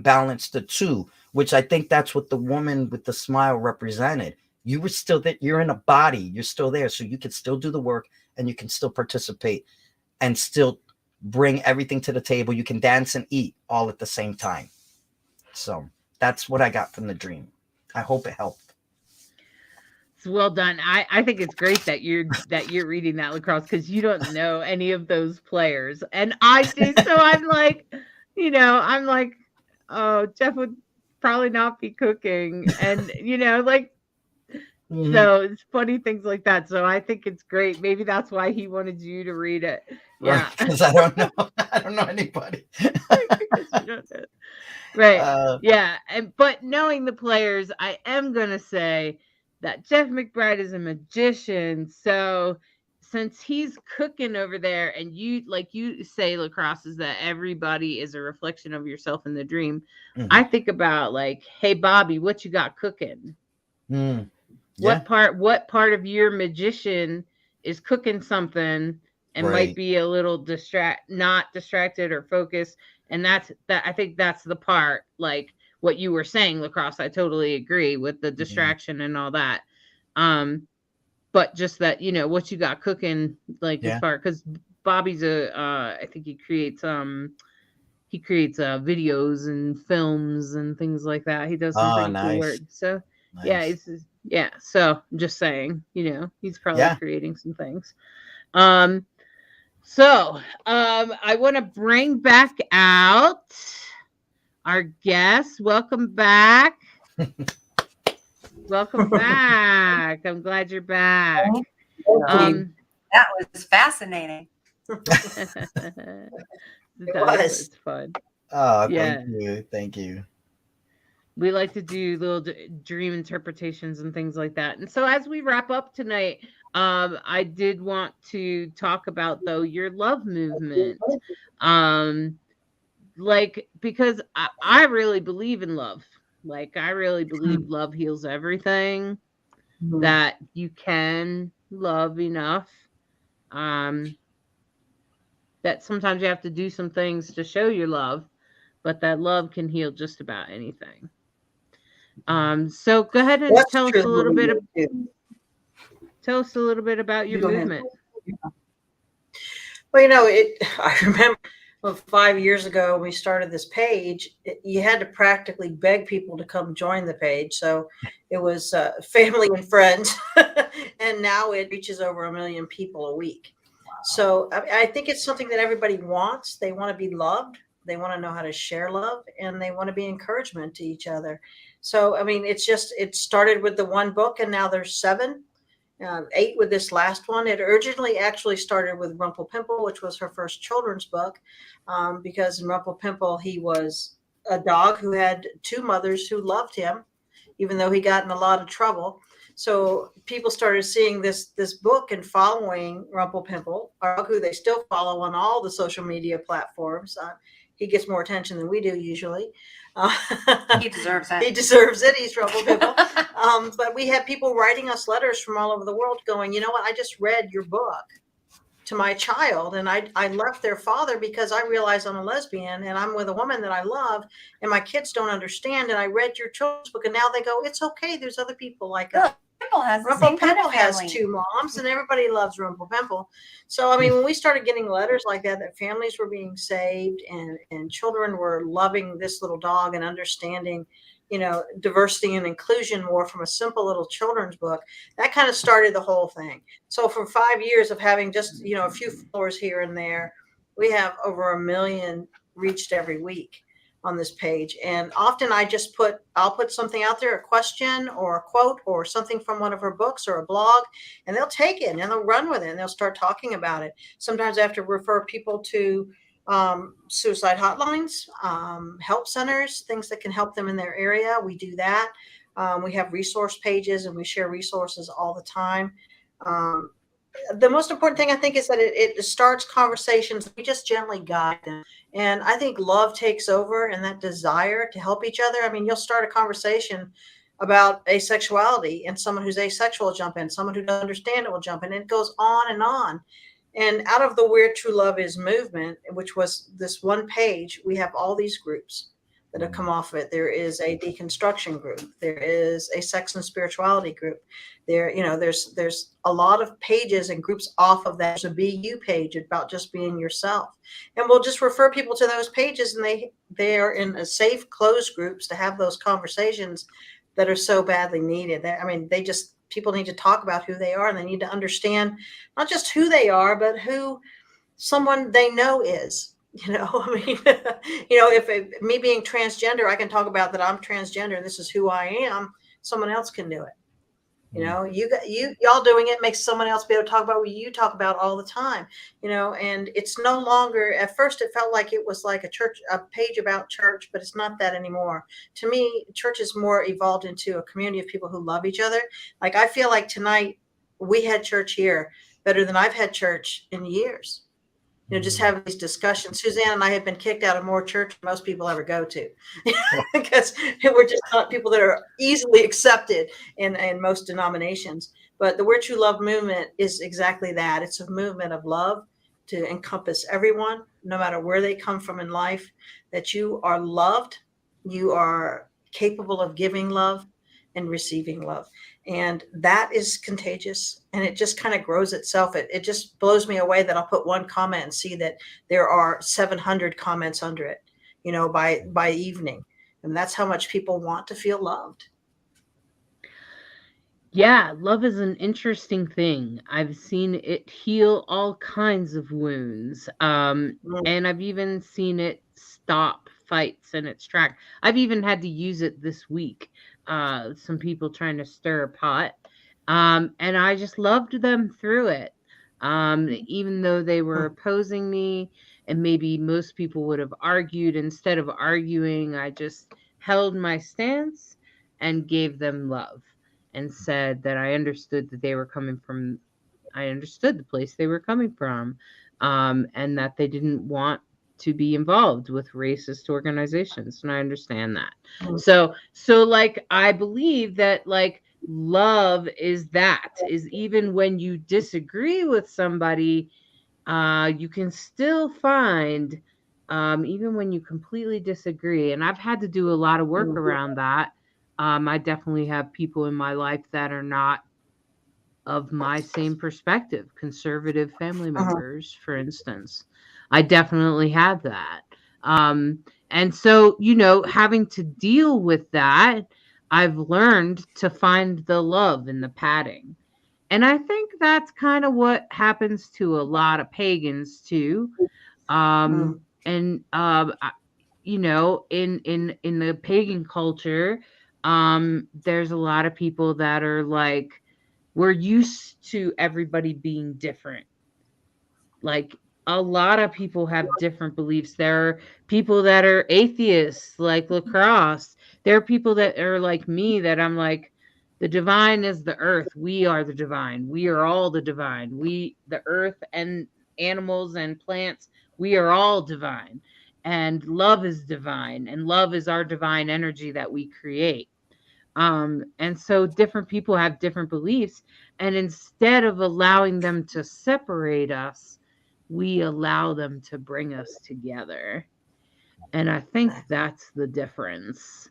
balance the two, which I think that's what the woman with the smile represented. You were still there. You're in a body. You're still there. So you can still do the work, and you can still participate and still bring everything to the table. You can dance and eat all at the same time. So that's what I got from the dream. I hope it helped. It's well done. I think it's great that you're reading that, Lacrosse, because you don't know any of those players, and I do. So I'm like, oh, Jeff would probably not be cooking, and Mhm. So it's funny things like that. So I think it's great. Maybe that's why he wanted you to read it. Right, Yeah. because I don't know. I don't know anybody. Because you don't know. Right. Uh, Yeah. But knowing the players, I am gonna say that Jeff McBride is a magician. So since he's cooking over there and you like you say lacrosse is that everybody is a reflection of yourself in the dream. mhm. I think about like, hey Bobby, what you got cooking? Mm, yeah, What part of your magician is cooking something and might right. be a little not distracted or focused, and I think that's the part, like what you were saying, lacrosse. I totally agree with the Mhm. distraction and all that. But just that, what you got cooking, like as Yeah. far, because Bobby's I think he creates videos and films and things like that. He does some Oh, pretty cool work. nice, So yeah, nice. yeah. So I'm just saying, he's probably Yeah. creating some things. Um, I want to bring back out our guest. Welcome back. Welcome back. I'm glad you're back. Thank you. Um, That was fascinating. It was. it's fun. Oh, thank Yeah. you. Thank you. We like to do little dream interpretations and things like that. And so as we wrap up tonight, I did want to talk about though your love movement. Like because I really believe in love. Like I really believe love heals everything, that you can love enough. Um that sometimes you have to do some things to show your love, but that love can heal just about anything. So go ahead and That's tell us true. a little bit about your Go ahead. movement. Well, I remember 5 years ago when we started this page, you had to practically beg people to come join the page. So it was family and friends, and now it reaches over 1 million people a week. So I think it's something that everybody wants. They want to be loved. They want to know how to share love, and they want to be encouragement to each other. So, I mean, it started with the one book, and now there's 7. 8 with this last one. It originally actually started with Rumple Pimple, which was her first children's book, because in Rumple Pimple, he was a dog who had 2 mothers who loved him, even though he got in a lot of trouble. So people started seeing this book and following Rumple Pimple, who they still follow on all the social media platforms. He gets more attention than we do usually. He deserves it. He deserves it. He's Rumple Pimple. But we had people writing us letters from all over the world going, you know what, I just read your book to my child, and I left their father because I realized I'm a lesbian and I'm with a woman that I love, and my kids don't understand, and I read your children's book, and now they go, it's okay, there's other people like us. Rumple has the Rumple same kind Pimple of has family. 2 moms, and everybody loves Rumple Pimple. So, I mean, when we started getting letters like that families were being saved and children were loving this little dog and understanding, diversity and inclusion more from a simple little children's book, that kind of started the whole thing. So from 5 years of having just, a few followers here and there, we have over 1 million reached every week on this page. And often I'll put something out there, a question or a quote or something from one of her books or a blog, and they'll take it and they'll run with it and they'll start talking about it. Sometimes I have to refer people to suicide hotlines, help centers, things that can help them in their area. We do that. We have resource pages and we share resources all the time. The most important thing I think is that it starts conversations. We just gently guide them. And I think love takes over, and that desire to help each other. I mean, you'll start a conversation about asexuality and someone who's asexual will jump in, someone who doesn't understand it will jump in, and it goes on and on. And out of the Where True Love Is movement, which was this one page, we have all these groups that have come off of it. There is a deconstruction group. There is a sex and spirituality group. There's a lot of pages and groups off of that. There's a BU page about just being yourself. And we'll just refer people to those pages, and they are in a safe, closed groups to have those conversations that are so badly needed. People need to talk about who they are, and they need to understand not just who they are, but who someone they know is. If me being transgender, I can talk about that I'm transgender. This is who I am. Someone else can do it. You know, y'all doing it makes someone else be able to talk about what you talk about all the time, you know, and it's no longer, at first it felt like it was like a page about church, but it's not that anymore. To me, church is more evolved into a community of people who love each other. Like, I feel like tonight we had church here better than I've had church in years. You know, just having these discussions. Suzanne and I have been kicked out of more church than most people ever go to, because we're just not people that are easily accepted in most denominations. But the We're True Love movement is exactly that. It's a movement of love to encompass everyone, no matter where they come from in life, that you are loved, you are capable of giving love and receiving love. And that is contagious, and it just kind of grows itself. It just blows me away that I'll put one comment and see that there are 700 comments under it, you know, by evening. And that's how much people want to feel loved. Yeah, love is an interesting thing. I've seen it heal all kinds of wounds. And I've even seen it stop fights in its track. I've even had to use it this week. Some people trying to stir a pot. And I just loved them through it. Even though they were opposing me, and maybe most people would have argued, instead of arguing, I just held my stance and gave them love, and said that I understood that they were coming from, I understood the place they were coming from, and that they didn't want to be involved with racist organizations. And I understand that. So like, I believe that, like, love is even when you disagree with somebody, you can still find, even when you completely disagree. And I've had to do a lot of work around that. I definitely have people in my life that are not of my same perspective, conservative family members, for instance. I definitely have that. And so, you know, having to deal with that, I've learned to find the love in the padding. And I think that's kind of what happens to a lot of pagans too. And you know, in the pagan culture, there's a lot of people that are like, we're used to everybody being different. Like, a lot of people have different beliefs. There are people that are atheists, like Lacrosse. There are people that are like me, that I'm like, the divine is the earth. We are the divine. We are all the divine. The earth and animals and plants, we are all divine. And love is divine. And love is our divine energy that we create. And so different people have different beliefs. And instead of allowing them to separate us, we allow them to bring us together. And I think that's the difference.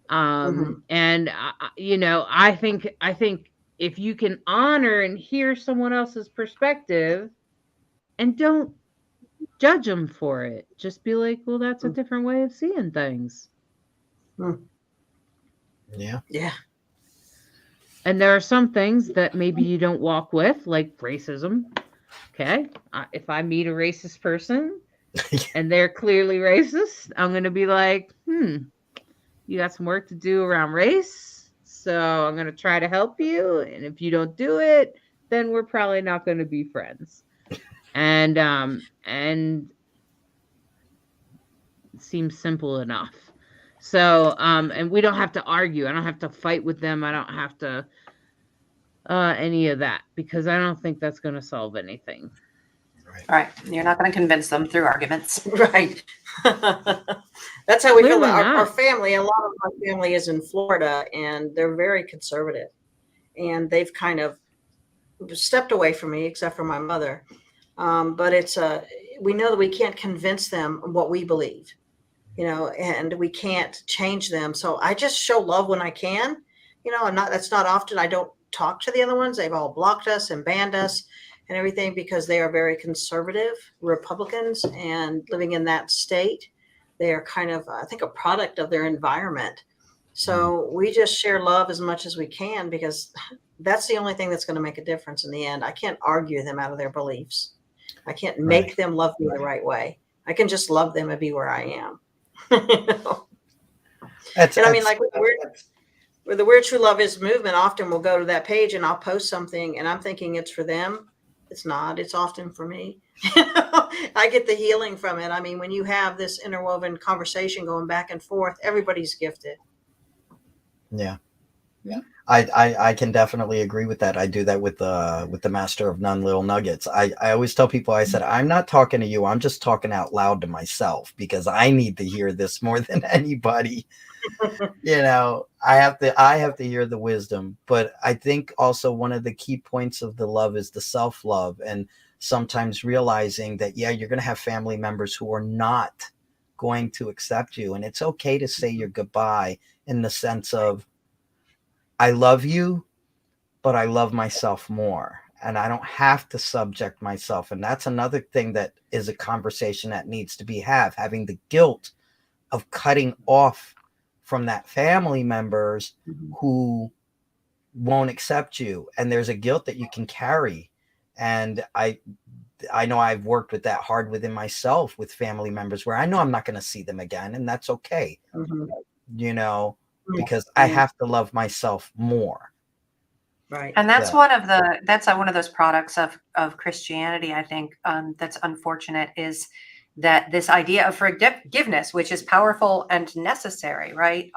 And you know, I think if you can honor and hear someone else's perspective, and don't judge them for it, just be like, well, that's a different way of seeing things. Yeah. And there are some things that maybe you don't walk with, like racism. Okay. If I meet a racist person and they're clearly racist, I'm going to be like, you got some work to do around race. So I'm going to try to help you. And if you don't do it, then we're probably not going to be friends. And it seems simple enough. So, and we don't have to argue. I don't have to fight with them. I don't have to any of that, because I don't think that's going to solve anything. Right. You're not going to convince them through arguments. Right. That's how we feel about Clearly our not. family. A lot of my family is in Florida, and they're very conservative. And they've kind of stepped away from me, except for my mother. But we know that we can't convince them what we believe, you know, and we can't change them. So I just show love when I can, you know. That's not often. I don't talk to the other ones. They've all blocked us and banned us and everything, because they are very conservative Republicans, and living in that state, they are kind of, I think, a product of their environment. So we just share love as much as we can, because that's the only thing that's going to make a difference in the end. I can't argue them out of their beliefs. I can't make them love me the right way. I can just love them and be where I am. You know? And I mean, like, Where the Where True Love Is movement often will go to that page and I'll post something and I'm thinking it's for them. It's not. It's often for me. I get the healing from it. I mean, when you have this interwoven conversation going back and forth, everybody's gifted. Yeah. I can definitely agree with that. I do that with the Master of None Little Nuggets. I always tell people, I said, I'm not talking to you. I'm just talking out loud to myself because I need to hear this more than anybody. You know, I have to hear the wisdom. But I think also one of the key points of the love is the self-love, and sometimes realizing that, yeah, you're going to have family members who are not going to accept you. And it's okay to say your goodbye in the sense of, I love you, but I love myself more. And I don't have to subject myself. And that's another thing that is a conversation that needs to be having the guilt of cutting off from that family members who won't accept you. And there's a guilt that you can carry. And I know I've worked with that hard within myself with family members where I know I'm not going to see them again. And that's okay. You know, because I have to love myself more. Right. And that's one of those products of Christianity, I think, that's unfortunate, is that this idea of forgiveness, which is powerful and necessary, right?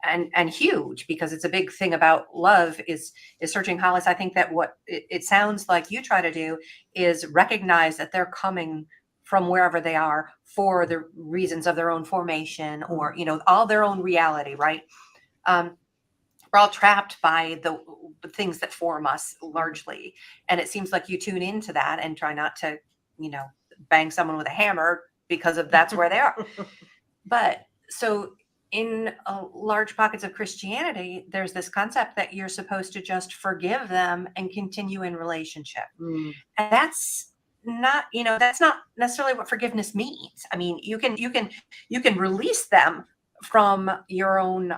And huge, because it's a big thing about love, is searching. Hollis, I think that what it sounds like you try to do is recognize that they're coming from wherever they are for the reasons of their own formation, or, you know, all their own reality, right? We're all trapped by the things that form us largely. And it seems like you tune into that and try not to, you know, bang someone with a hammer because of that's where they are. But so in large pockets of Christianity, there's this concept that you're supposed to just forgive them and continue in relationship. And that's not, you know, that's not necessarily what forgiveness means. I mean, you can release them from your own,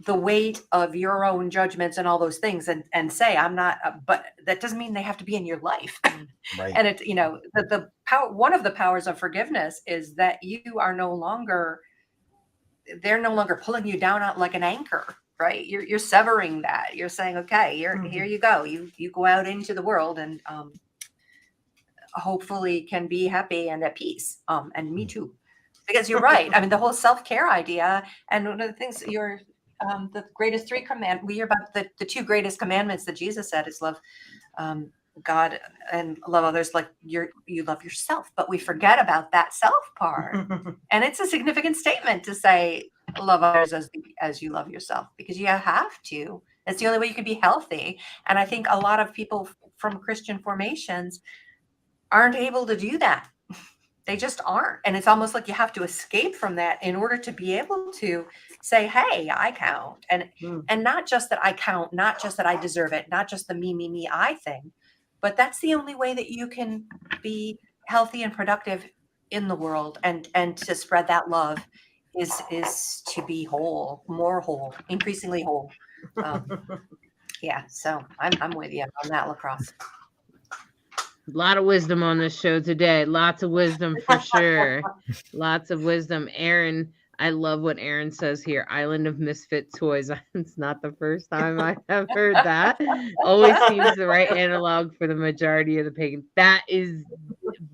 the weight of your own judgments and all those things, and say, I'm not, but that doesn't mean they have to be in your life. Right. And it, you know, the power, one of the powers of forgiveness is that they're no longer pulling you down like an anchor, right? You're severing that. You're saying, okay, here you go. You go out into the world and hopefully can be happy and at peace. And me too, because you're right. I mean, the whole self-care idea, and one of the things the greatest three we hear about the two greatest commandments that Jesus said is love God and love others like you love yourself. But we forget about that self part. And it's a significant statement to say love others as you love yourself, because you have to. It's the only way you can be healthy. And I think a lot of people from Christian formations aren't able to do that. They just aren't. And it's almost like you have to escape from that in order to be able to say, hey, I count. And not just that I count, not just that I deserve it, not just the me, I thing, but that's the only way that you can be healthy and productive in the world, and to spread that love is to be whole, more whole, increasingly whole. Yeah. So I'm with you on that, Lacrosse. A lot of wisdom on this show today. Lots of wisdom for sure. Lots of wisdom. Aaron, I love what Aaron says here. Island of Misfit Toys. It's not the first time I have heard that. Always seems the right analog for the majority of the pagan. That is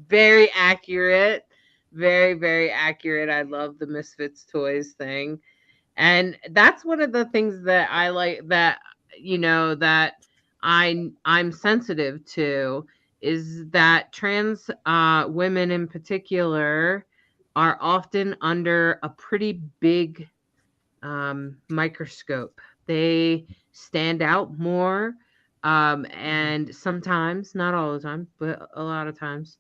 very accurate. Very, very accurate. I love the Misfits Toys thing. And that's one of the things that I like, that, you know, that I'm sensitive to, is that trans women in particular are often under a pretty big microscope. They stand out more, and sometimes, not all the time, but a lot of times.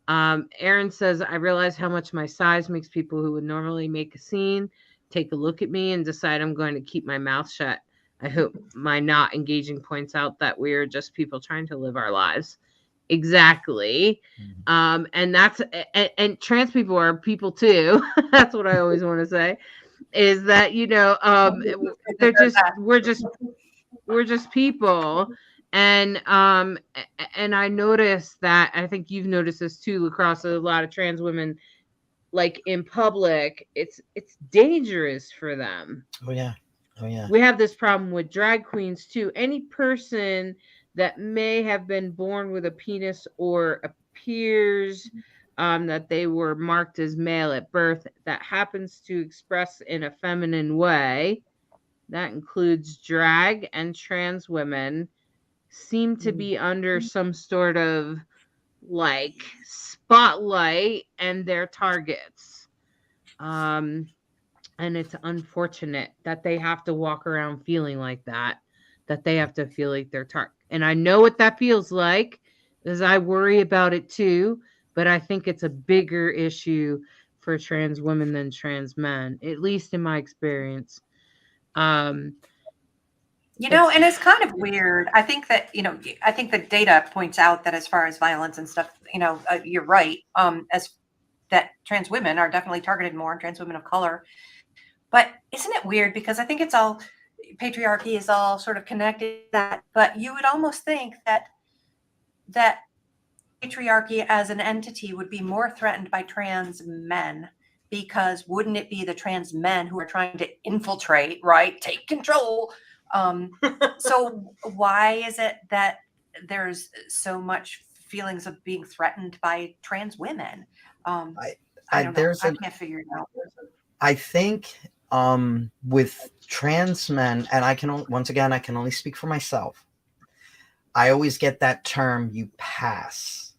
Aaron says, I realize how much my size makes people who would normally make a scene take a look at me and decide I'm going to keep my mouth shut. I hope my not engaging points out that we are just people trying to live our lives. Exactly. And that's, and trans people are people too. That's what I always want to say, is that, you know, we're just people. And I noticed that, I think you've noticed this too, Lacrosse, a lot of trans women, like in public, it's dangerous for them. Oh yeah. Oh yeah. We have this problem with drag queens too. Any person that may have been born with a penis or appears that they were marked as male at birth that happens to express in a feminine way, that includes drag and trans women, seem to be under some sort of like spotlight and their targets. Um, and it's unfortunate that they have to walk around feeling like that, that they have to feel like they're and I know what that feels like, because I worry about it too, but I think it's a bigger issue for trans women than trans men, at least in my experience. Um, And it's kind of weird. I think that, I think the data points out that as far as violence and stuff, you're right. As that trans women are definitely targeted more, trans women of color. But isn't it weird? Because I think it's all patriarchy is all sort of connected to that. But you would almost think that patriarchy as an entity would be more threatened by trans men, because wouldn't it be the trans men who are trying to infiltrate, right? Take control. So why is it that there's so much feelings of being threatened by trans women? I don't know. I can't figure it out. I think with trans men, and I can once again I can only speak for myself. I always get that term, you pass.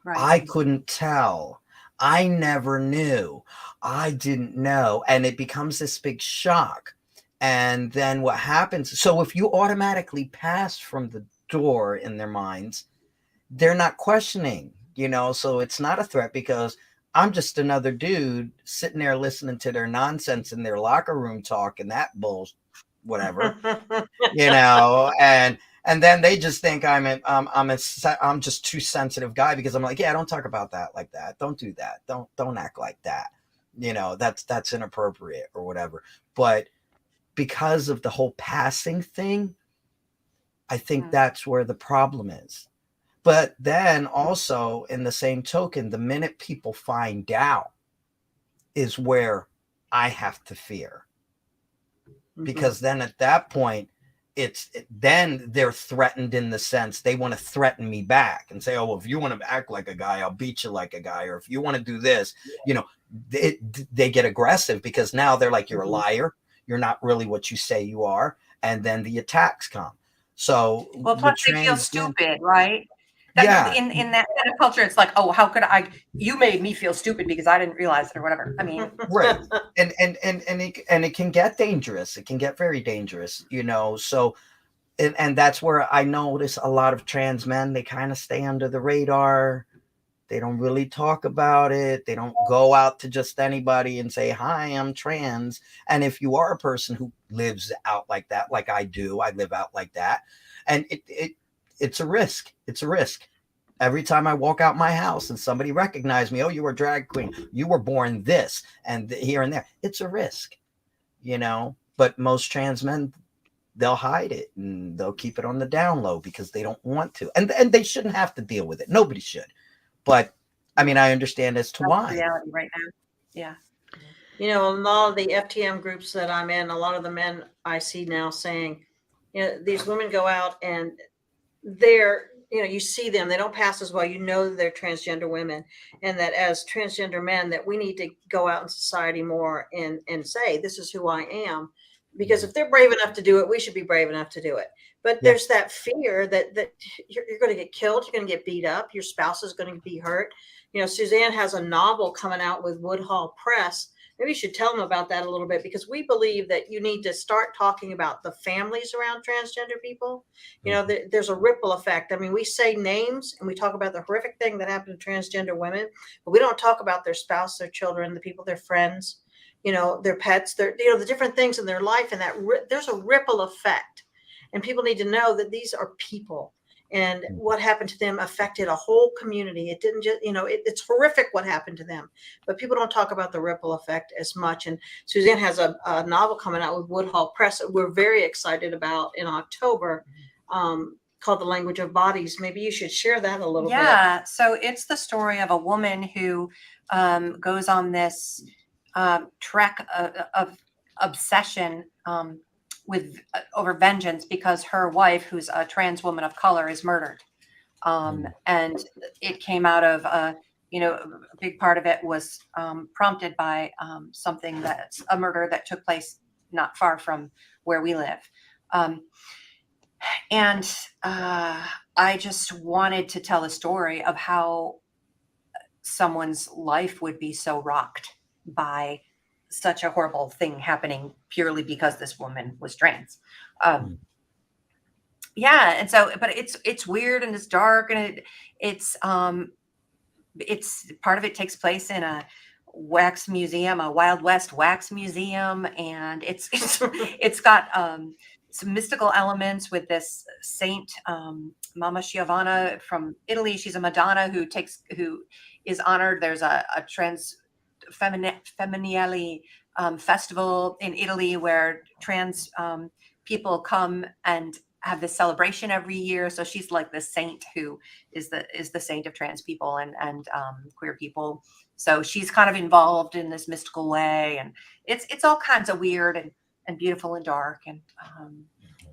Right. I couldn't tell. I never knew. I didn't know. And it becomes this big shock. And then what happens? So if you automatically pass from the door in their minds, they're not questioning, so it's not a threat, because I'm just another dude sitting there listening to their nonsense in their locker room talk and that bullshit, whatever, and then they just think I'm just too sensitive guy, because I'm like, yeah, don't talk about that like that. Don't do that. Don't act like that. That's inappropriate or whatever. But because of the whole passing thing, I think that's where the problem is. But then also, in the same token, the minute people find out is where I have to fear. Because then at that point, then they're threatened in the sense they want to threaten me back and say, oh, well, if you want to act like a guy, I'll beat you like a guy. Or if you want to do this, they get aggressive, because now they're like, you're a liar. You're not really what you say you are. And then the attacks come. So, well, plus they feel stupid, right? Yeah. In that kind of culture, it's like, oh, how could you made me feel stupid because I didn't realize it or whatever. I mean, right. And it can get dangerous. It can get very dangerous, so, and that's where I notice a lot of trans men, they kind of stay under the radar. They don't really talk about it. They don't go out to just anybody and say, hi, I'm trans. And if you are a person who lives out like that, like I do, I live out like that. And it's a risk. It's a risk. Every time I walk out my house and somebody recognizes me, oh, you were a drag queen, you were born this and here and there. It's a risk, but most trans men, they'll hide it and they'll keep it on the down low because they don't want to. And they shouldn't have to deal with it. Nobody should. But I mean, I understand as to why. Reality right now. Yeah. A lot of the FTM groups that I'm in, a lot of the men I see now saying, these women go out and they're, you see them, they don't pass as well. They're transgender women, and that as transgender men, that we need to go out in society more and say, this is who I am. Because if they're brave enough to do it, we should be brave enough to do it. But there's that fear that you're going to get killed, you're going to get beat up, your spouse is going to be hurt. Suzanne has a novel coming out with Woodhall Press. Maybe you should tell them about that a little bit, because we believe that you need to start talking about the families around transgender people. There's a ripple effect. I mean, we say names and we talk about the horrific thing that happened to transgender women, but we don't talk about their spouse, their children, the people, their friends, their pets, their, the different things in their life. And that there's a ripple effect, and people need to know that these are people, and what happened to them affected a whole community. It didn't just, it's horrific what happened to them, but people don't talk about the ripple effect as much. And Suzanne has a novel coming out with Woodhall Press that we're very excited about in October, called The Language of Bodies. Maybe you should share that a little bit. Yeah. So it's the story of a woman who goes on this trek of obsession with over vengeance because her wife, who's a trans woman of color, is murdered. And it came out of a big part of it was prompted by something that's a murder that took place not far from where we live. And I just wanted to tell a story of how someone's life would be so rocked by such a horrible thing happening purely because this woman was trans. Yeah, and so, but it's weird and it's dark and it's part of it takes place in a wax museum, a Wild West wax museum, and it's got some mystical elements with this saint, Mama Giovanna from Italy. She's a Madonna who is honored. There's a trans femminile festival in Italy where trans people come and have this celebration every year. So she's like the saint who is the saint of trans people and queer people. So she's kind of involved in this mystical way, and it's all kinds of weird and beautiful and dark and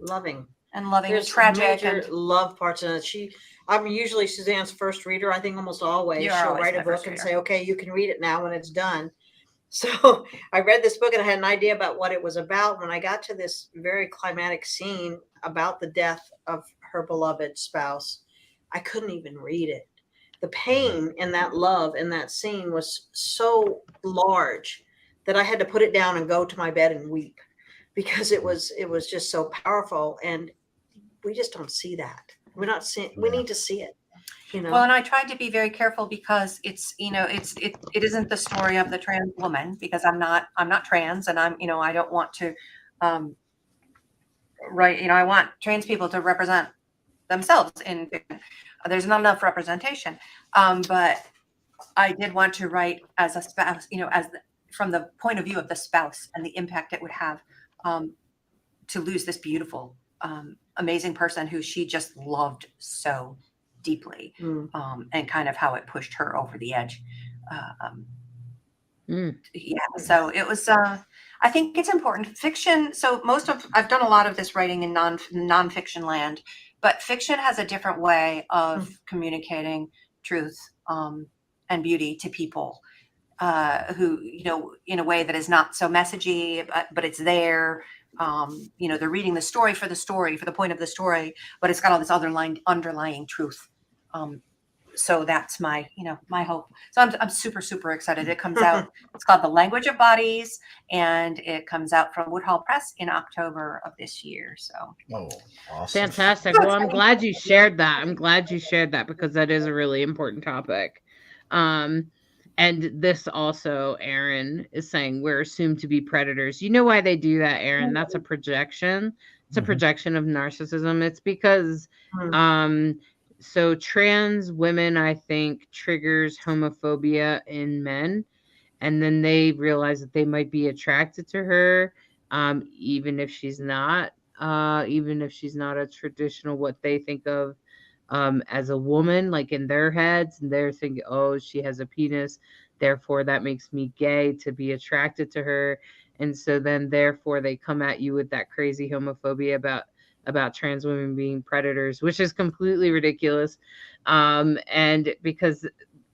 loving There's and tragic and love parts in it. I'm usually Suzanne's first reader. I think almost always she'll write a book and say, okay, you can read it now when it's done. So I read this book and I had an idea about what it was about. When I got to this very climatic scene about the death of her beloved spouse, I couldn't even read it. The pain in that love in that scene was so large that I had to put it down and go to my bed and weep because it was just so powerful. And we just don't see that. We're not seeing, we need to see it. Well, and I tried to be very careful because it isn't the story of the trans woman, because I'm not trans, and I don't want to I want trans people to represent themselves there's not enough representation. But I did want to write as a spouse, from the point of view of the spouse and the impact it would have to lose this beautiful, amazing person who she just loved so deeply, and kind of how it pushed her over the edge. So it was I think it's important fiction. So I've done a lot of this writing in nonfiction land, but fiction has a different way of communicating truth and beauty to people who in a way that is not so messagey, but it's there. They're reading the story for the point of the story, but it's got all this underlying truth. So that's my hope. So I'm super, super excited. It comes out, it's called The Language of Bodies, and it comes out from Woodhall Press in October of this year. So awesome. Fantastic. Well, I'm glad you shared that. Because that is a really important topic. And this also, Aaron is saying, we're assumed to be predators. You know why they do that, Aaron? That's a projection. It's a projection of narcissism. It's because so trans women, I think, triggers homophobia in men. And then they realize that they might be attracted to her, even if she's not a traditional, what they think of as a woman, like in their heads, and they're thinking, oh, she has a penis, therefore that makes me gay to be attracted to her. And so then therefore they come at you with that crazy homophobia about trans women being predators, which is completely ridiculous. And because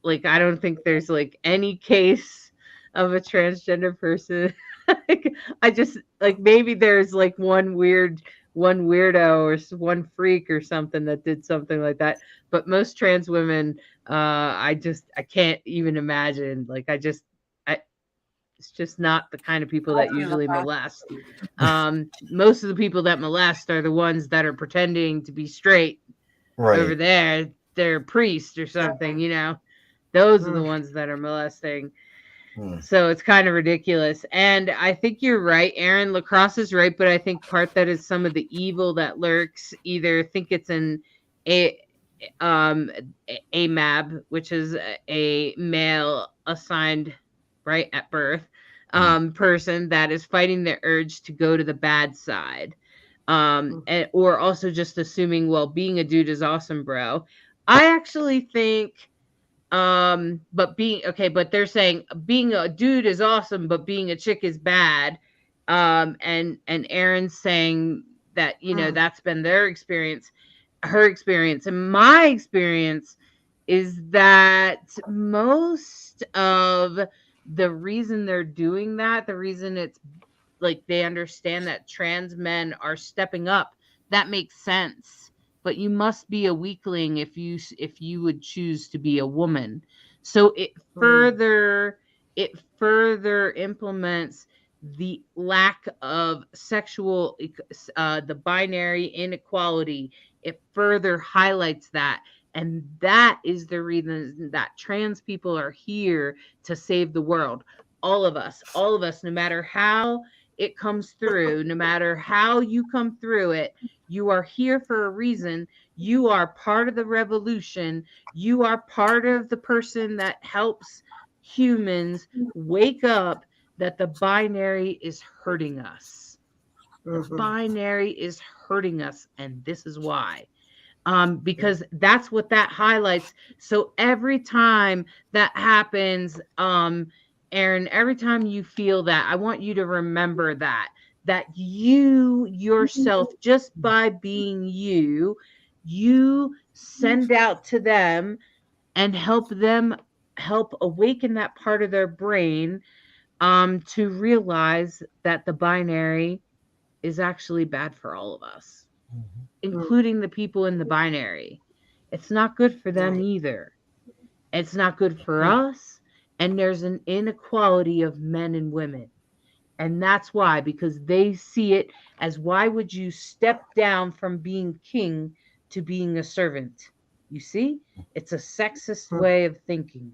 I don't think there's any case of a transgender person. I just maybe there's one weirdo or one freak or something that did something like that, but most trans women, I can't even imagine. It's just not the kind of people that usually molest. Most of the people that molest are the ones that are pretending to be straight. Right over there, they're priests or something, those are the ones that are molesting. So it's kind of ridiculous. And I think you're right, Aaron. Lacrosse is right, but I think part that is some of the evil that lurks, either think it's an AMAB, which is a male assigned right at birth person that is fighting the urge to go to the bad side, or also just assuming, well, being a dude is awesome, bro. I actually think but they're saying being a dude is awesome, but being a chick is bad. and Erin's saying that, you know, that's been their experience, her experience, and my experience is that most of the reason they're doing that, the reason it's like they understand that trans men are stepping up, that makes sense. But you must be a weakling if you would choose to be a woman. So it further implements the lack of sexual the binary inequality. It further highlights that, and that is the reason that trans people are here to save the world. All of us, no matter how it comes through, no matter how you come through it, you are here for a reason. You are part of the revolution. You are part of the person that helps humans wake up that the binary is hurting us. The binary is hurting us, and this is why. Because that's what that highlights. So every time that happens, Erin, every time you feel that, I want you to remember that you yourself, just by being you send out to them and help awaken that part of their brain to realize that the binary is actually bad for all of us, including the people in the binary. It's not good for them either. It's not good for us. And there's an inequality of men and women. And that's why, because they see it as, why would you step down from being king to being a servant? You see, it's a sexist way of thinking.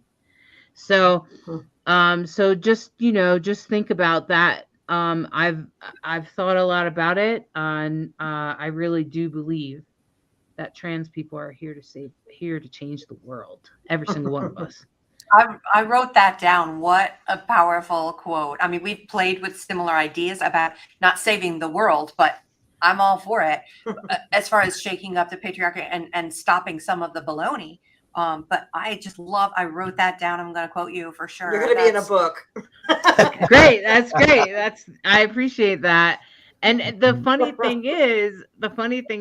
So, so just, you know, just think about that. I've thought a lot about it, and I really do believe that trans people are here to change the world. Every single one of us. I wrote that down. What a powerful quote. I mean, we've played with similar ideas about not saving the world, but I'm all for it as far as shaking up the patriarchy and stopping some of the baloney. But I wrote that down. I'm going to quote you for sure. You're going to be in a book. Great. That's great. I appreciate that. And the funny thing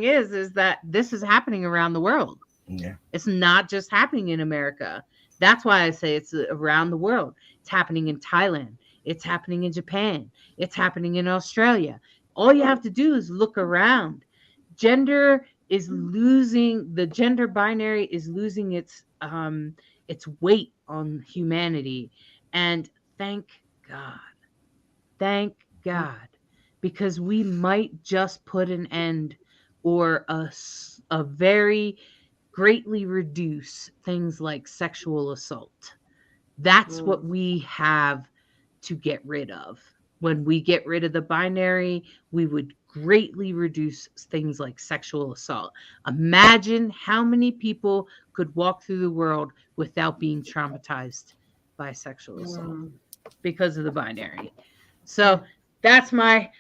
is that this is happening around the world. Yeah. It's not just happening in America. That's why I say it's around the world. It's happening in Thailand. It's happening in Japan. It's happening in Australia. All you have to do is look around. The gender binary is losing its weight on humanity. And thank God, because we might just put an end, or a very greatly reduce things like sexual assault. That's what we have to get rid of. When we get rid of the binary, we would greatly reduce things like sexual assault. Imagine how many people could walk through the world without being traumatized by sexual assault because of the binary. So that's my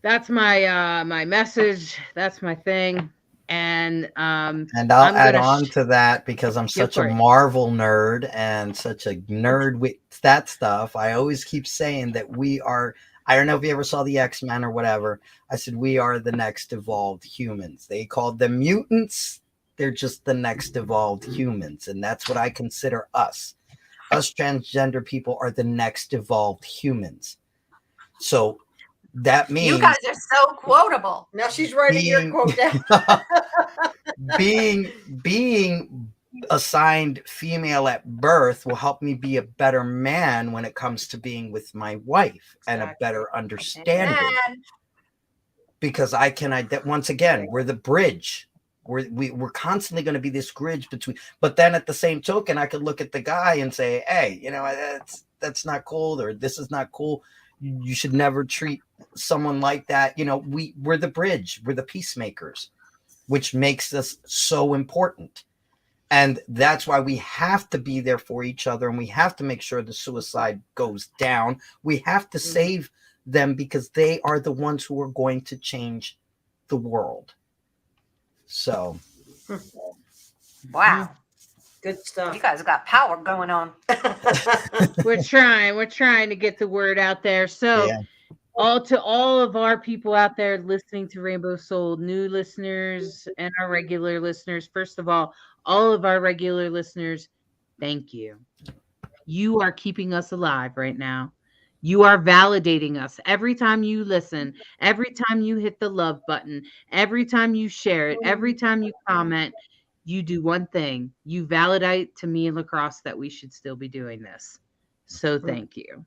my message. That's my thing. And I'll add on to that, because I'm such a Marvel nerd and such a nerd with that stuff. I always keep saying that we are, I don't know if you ever saw the X-Men or whatever. I said, we are the next evolved humans. They called them mutants. They're just the next evolved humans. And that's what I consider us. Us transgender people are the next evolved humans. So that means you guys are so quotable. Now she's writing your quote down. being assigned female at birth will help me be a better man when it comes to being with my wife, and a better understanding. Because I can, once again, we're the bridge. We're constantly going to be this bridge between, but then at the same token, I could look at the guy and say, hey, you know, that's not cool, or this is not cool. You should never treat someone like that. You know, we're the bridge, we're the peacemakers, which makes us so important. And that's why we have to be there for each other, and we have to make sure the suicide goes down. We have to save them, because they are the ones who are going to change the world. So wow, good stuff. You guys got power going on. We're trying to get the word out there. So all of our people out there listening to Rainbow Soul, new listeners and our regular listeners. First of all of our regular listeners, thank you. You are keeping us alive right now. You are validating us every time you listen, every time you hit the love button, every time you share it, every time you comment. You do one thing. You validate to me and Lacrosse that we should still be doing this. So thank you.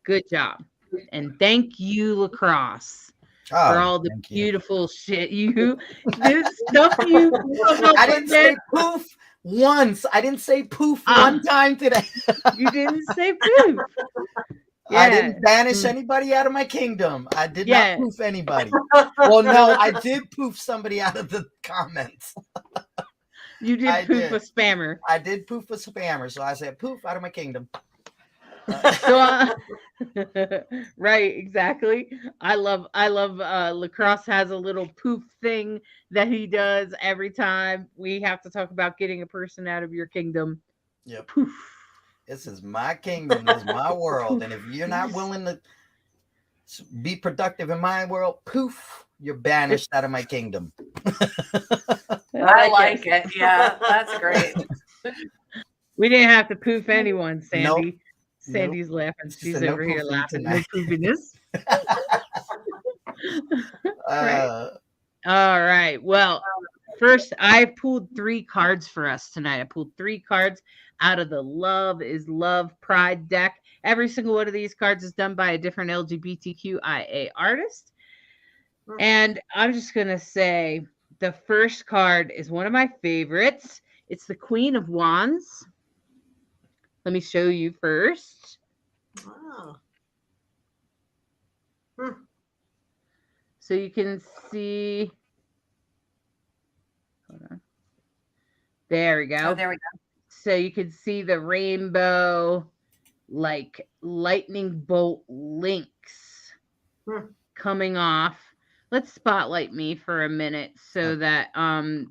Good job. And thank you, Lacrosse, for all the thank you. beautiful shit this stuff you come up I with. didn't say poof once. I didn't say poof one time today. You didn't say poof. I didn't banish anybody out of my kingdom. I did not poof anybody. Well, no, I did poof somebody out of the comments. You did poof a spammer. I did poof a spammer. So I said poof out of my kingdom. So, right, exactly. I love Lacrosse has a little poof thing that he does every time we have to talk about getting a person out of your kingdom. Yep. Poof. This is my kingdom. This is my world. And if you're not willing to be productive in my world, poof, you're banished out of my kingdom. I like it. Yeah, that's great. We didn't have to poof anyone, Sandy. Nope. Sandy's laughing. She's over here laughing. Tonight. No poofiness. Right. All right. Well, first, I pulled 3 cards for us tonight. I pulled 3 cards out of the Love is Love Pride deck. Every single one of these cards is done by a different LGBTQIA artist. And I'm just going to say the first card is one of my favorites. It's the Queen of Wands. Let me show you first. Wow. So you can see. Hold on. There we go. Oh, there we go. So you can see the rainbow, like lightning bolt links coming off. Let's spotlight me for a minute so that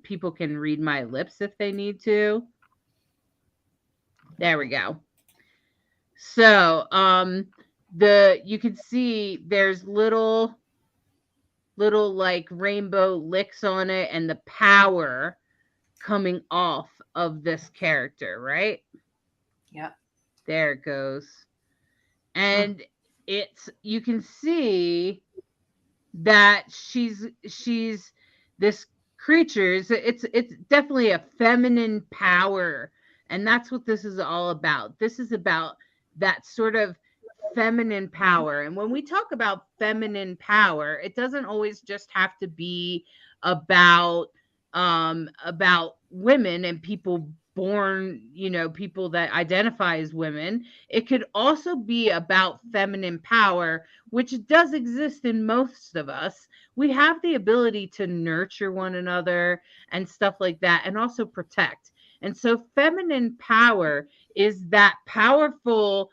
people can read my lips if they need to. There we go. So you can see there's little like rainbow licks on it and the power coming off of this character, right? Yeah. There it goes. And you can see that she's this creature. It's definitely a feminine power. And that's what this is all about. This is about that sort of feminine power. And when we talk about feminine power, it doesn't always just have to be about women and people born, people that identify as women. It could also be about feminine power, which does exist in most of us. We have the ability to nurture one another and stuff like that, and also protect. And so feminine power is that powerful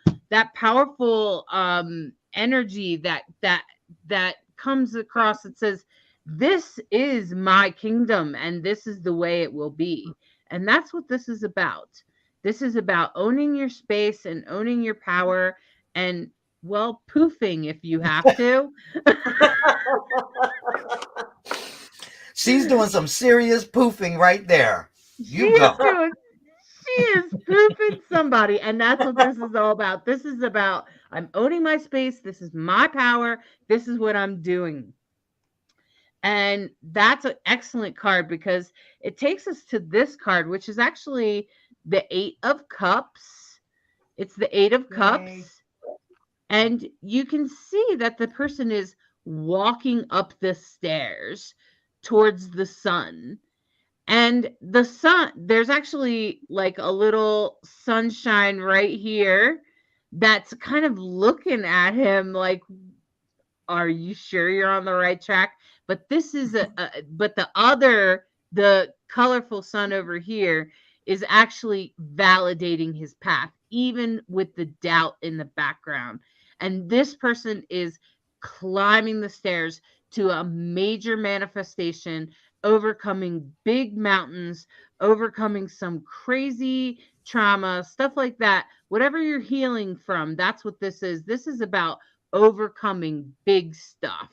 energy that comes across. It says, this is my kingdom and this is the way it will be. And that's what this is about. This is about owning your space and owning your power and, well, poofing if you have to. She's doing some serious poofing right there. She is poofing somebody, and that's what this is all about. This is about, I'm owning my space. This is my power. This is what I'm doing. And that's an excellent card because it takes us to this card, which is actually the 8 of Cups. It's the 8 of Cups. And you can see that the person is walking up the stairs towards the sun. And the sun, there's actually like a little sunshine right here that's kind of looking at him like, are you sure you're on the right track? But this is but the colorful sun over here is actually validating his path, even with the doubt in the background. And this person is climbing the stairs to a major manifestation, overcoming big mountains, overcoming some crazy trauma, stuff like that. Whatever you're healing from, that's what this is. This is about overcoming big stuff.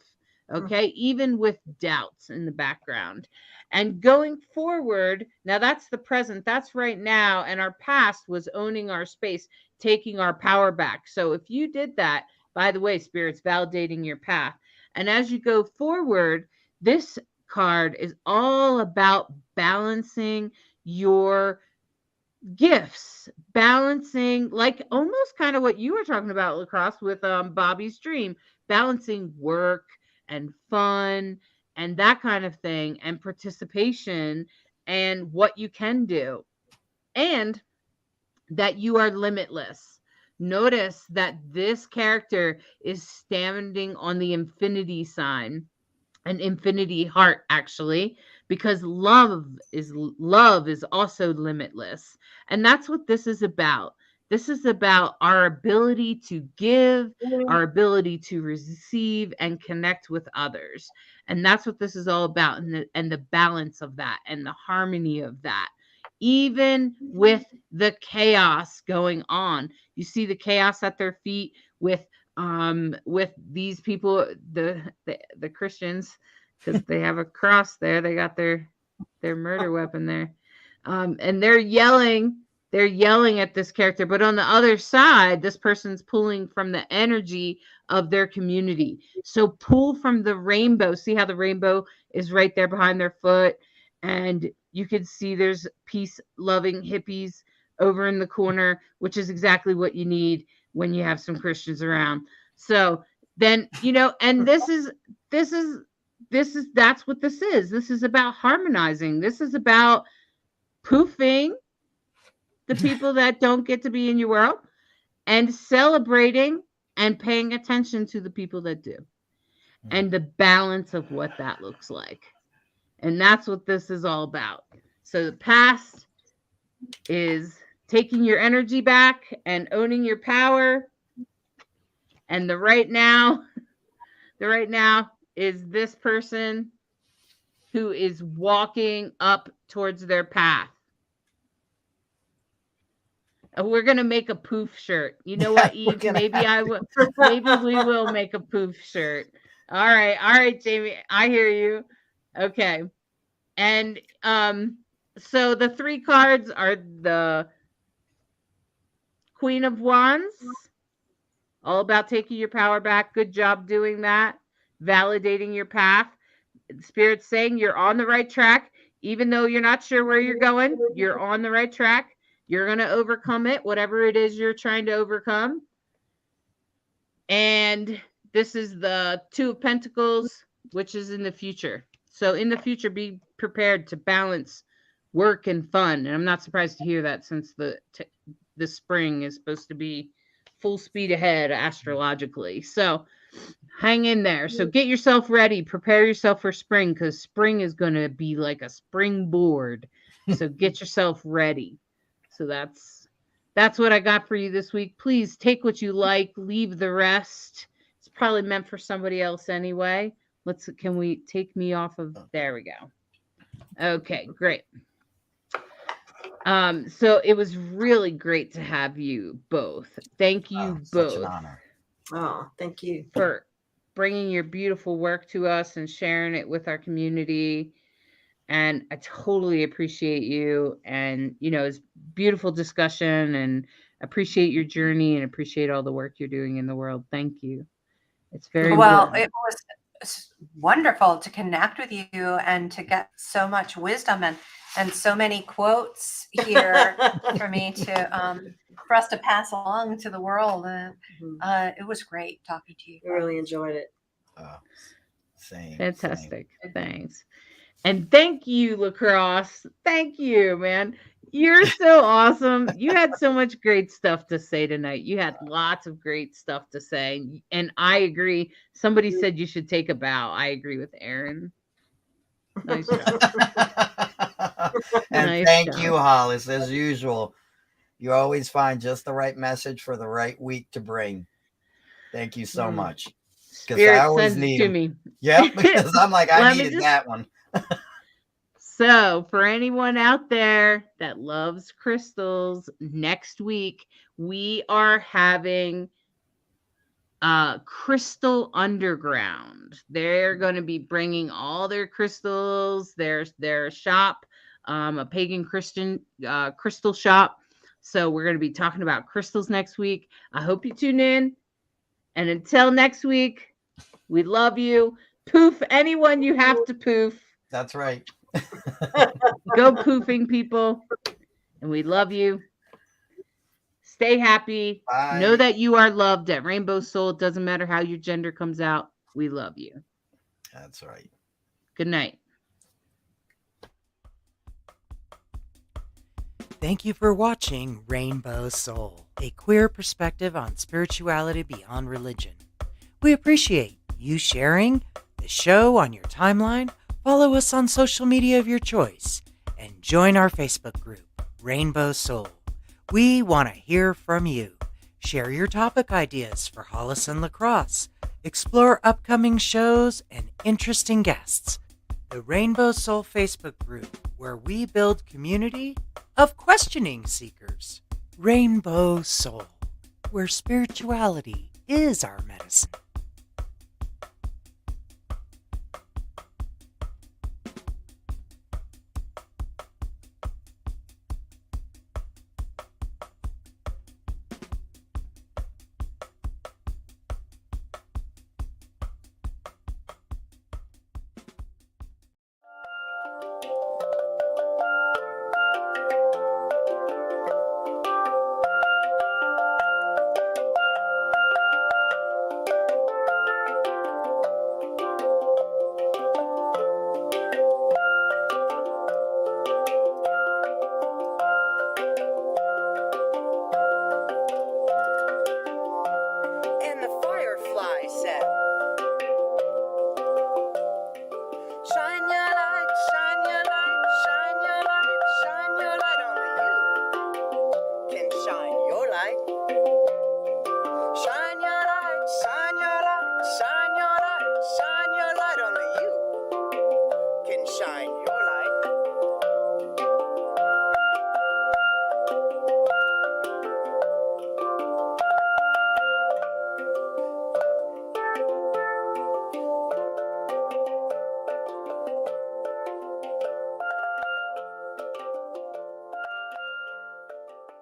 Okay, even with doubts in the background. And going forward, now that's the present, that's right now. And our past was owning our space, taking our power back. So if you did that, by the way, Spirit's validating your path. And as you go forward, this card is all about balancing your gifts, balancing, like almost kind of what you were talking about, Lacrosse, with Bobby's dream, balancing work and fun and that kind of thing, and participation and what you can do, and that you are limitless. Notice that this character is standing on the infinity sign, an infinity heart, actually, because love is also limitless. And that's what this is about. This is about our ability to give, our ability to receive and connect with others. And that's what this is all about, and the balance of that and the harmony of that. Even with the chaos going on, you see the chaos at their feet with these people, the Christians, because they have a cross there, they got their murder weapon there, and they're yelling at this character, but on the other side, this person's pulling from the energy of their community. So pull from the rainbow. See how the rainbow is right there behind their foot, and you can see there's peace loving hippies over in the corner, which is exactly what you need when you have some Christians around. So then, and that's what this is. This is about harmonizing. This is about poofing the people that don't get to be in your world, and celebrating and paying attention to the people that do, and the balance of what that looks like. And that's what this is all about. So the past is taking your energy back and owning your power. And the right now is this person who is walking up towards their path. We're gonna make a poof shirt. You know what, Eve? Maybe we will make a poof shirt. All right, Jamie. I hear you. Okay. And so the three cards are the Queen of Wands, all about taking your power back. Good job doing that. Validating your path. Spirit's saying you're on the right track. Even though you're not sure where you're going, you're on the right track. You're going to overcome it, whatever it is you're trying to overcome. And this is the Two of Pentacles, which is in the future. So in the future, be prepared to balance work and fun. And I'm not surprised to hear that, since the spring is supposed to be full speed ahead astrologically. So hang in there. So get yourself ready. Prepare yourself for spring, because spring is going to be like a springboard. So get yourself ready. So that's what I got for you this week. Please take what you like, leave the rest. It's probably meant for somebody else anyway. Can we take me off of, there we go. Okay, great. So it was really great to have you both. Thank you both. Such an honor. Oh, thank you for bringing your beautiful work to us and sharing it with our community. And I totally appreciate you. And, it's beautiful discussion, and appreciate your journey, and appreciate all the work you're doing in the world. Thank you. It's very important. It was wonderful to connect with you and to get so much wisdom and so many quotes here for me for us to pass along to the world. It was great talking to you. I really enjoyed it. Same. Fantastic. Same. Thanks. And thank you, Lacrosse. Thank you, man. You're so awesome. You had so much great stuff to say tonight. You had lots of great stuff to say. And I agree. Somebody said you should take a bow. I agree with Aaron. Nice job. And nice thank job. you, Hollis. As usual, you always find just the right message for the right week to bring. Thank you so much. Because I always need them. Me. Yep, because I'm like, I needed that one. So for anyone out there that loves crystals, next week we are having Crystal Underground. They're going to be bringing all their crystals, their shop, a pagan Christian crystal shop. So we're going to be talking about crystals next week. I hope you tune in. And until next week, we love you. Poof anyone you have to poof. That's right. Go poofing, people. And we love you. Stay happy. Bye. Know that you are loved at Rainbow Soul. It doesn't matter how your gender comes out. We love you. That's right. Good night. Thank you for watching Rainbow Soul, a queer perspective on spirituality beyond religion. We appreciate you sharing the show on your timeline, follow us on social media of your choice, and join our Facebook group, Rainbow Soul. We want to hear from you. Share your topic ideas for Hollis and Lacrosse. Explore upcoming shows and interesting guests. The Rainbow Soul Facebook group, where we build community of questioning seekers. Rainbow Soul, where spirituality is our medicine.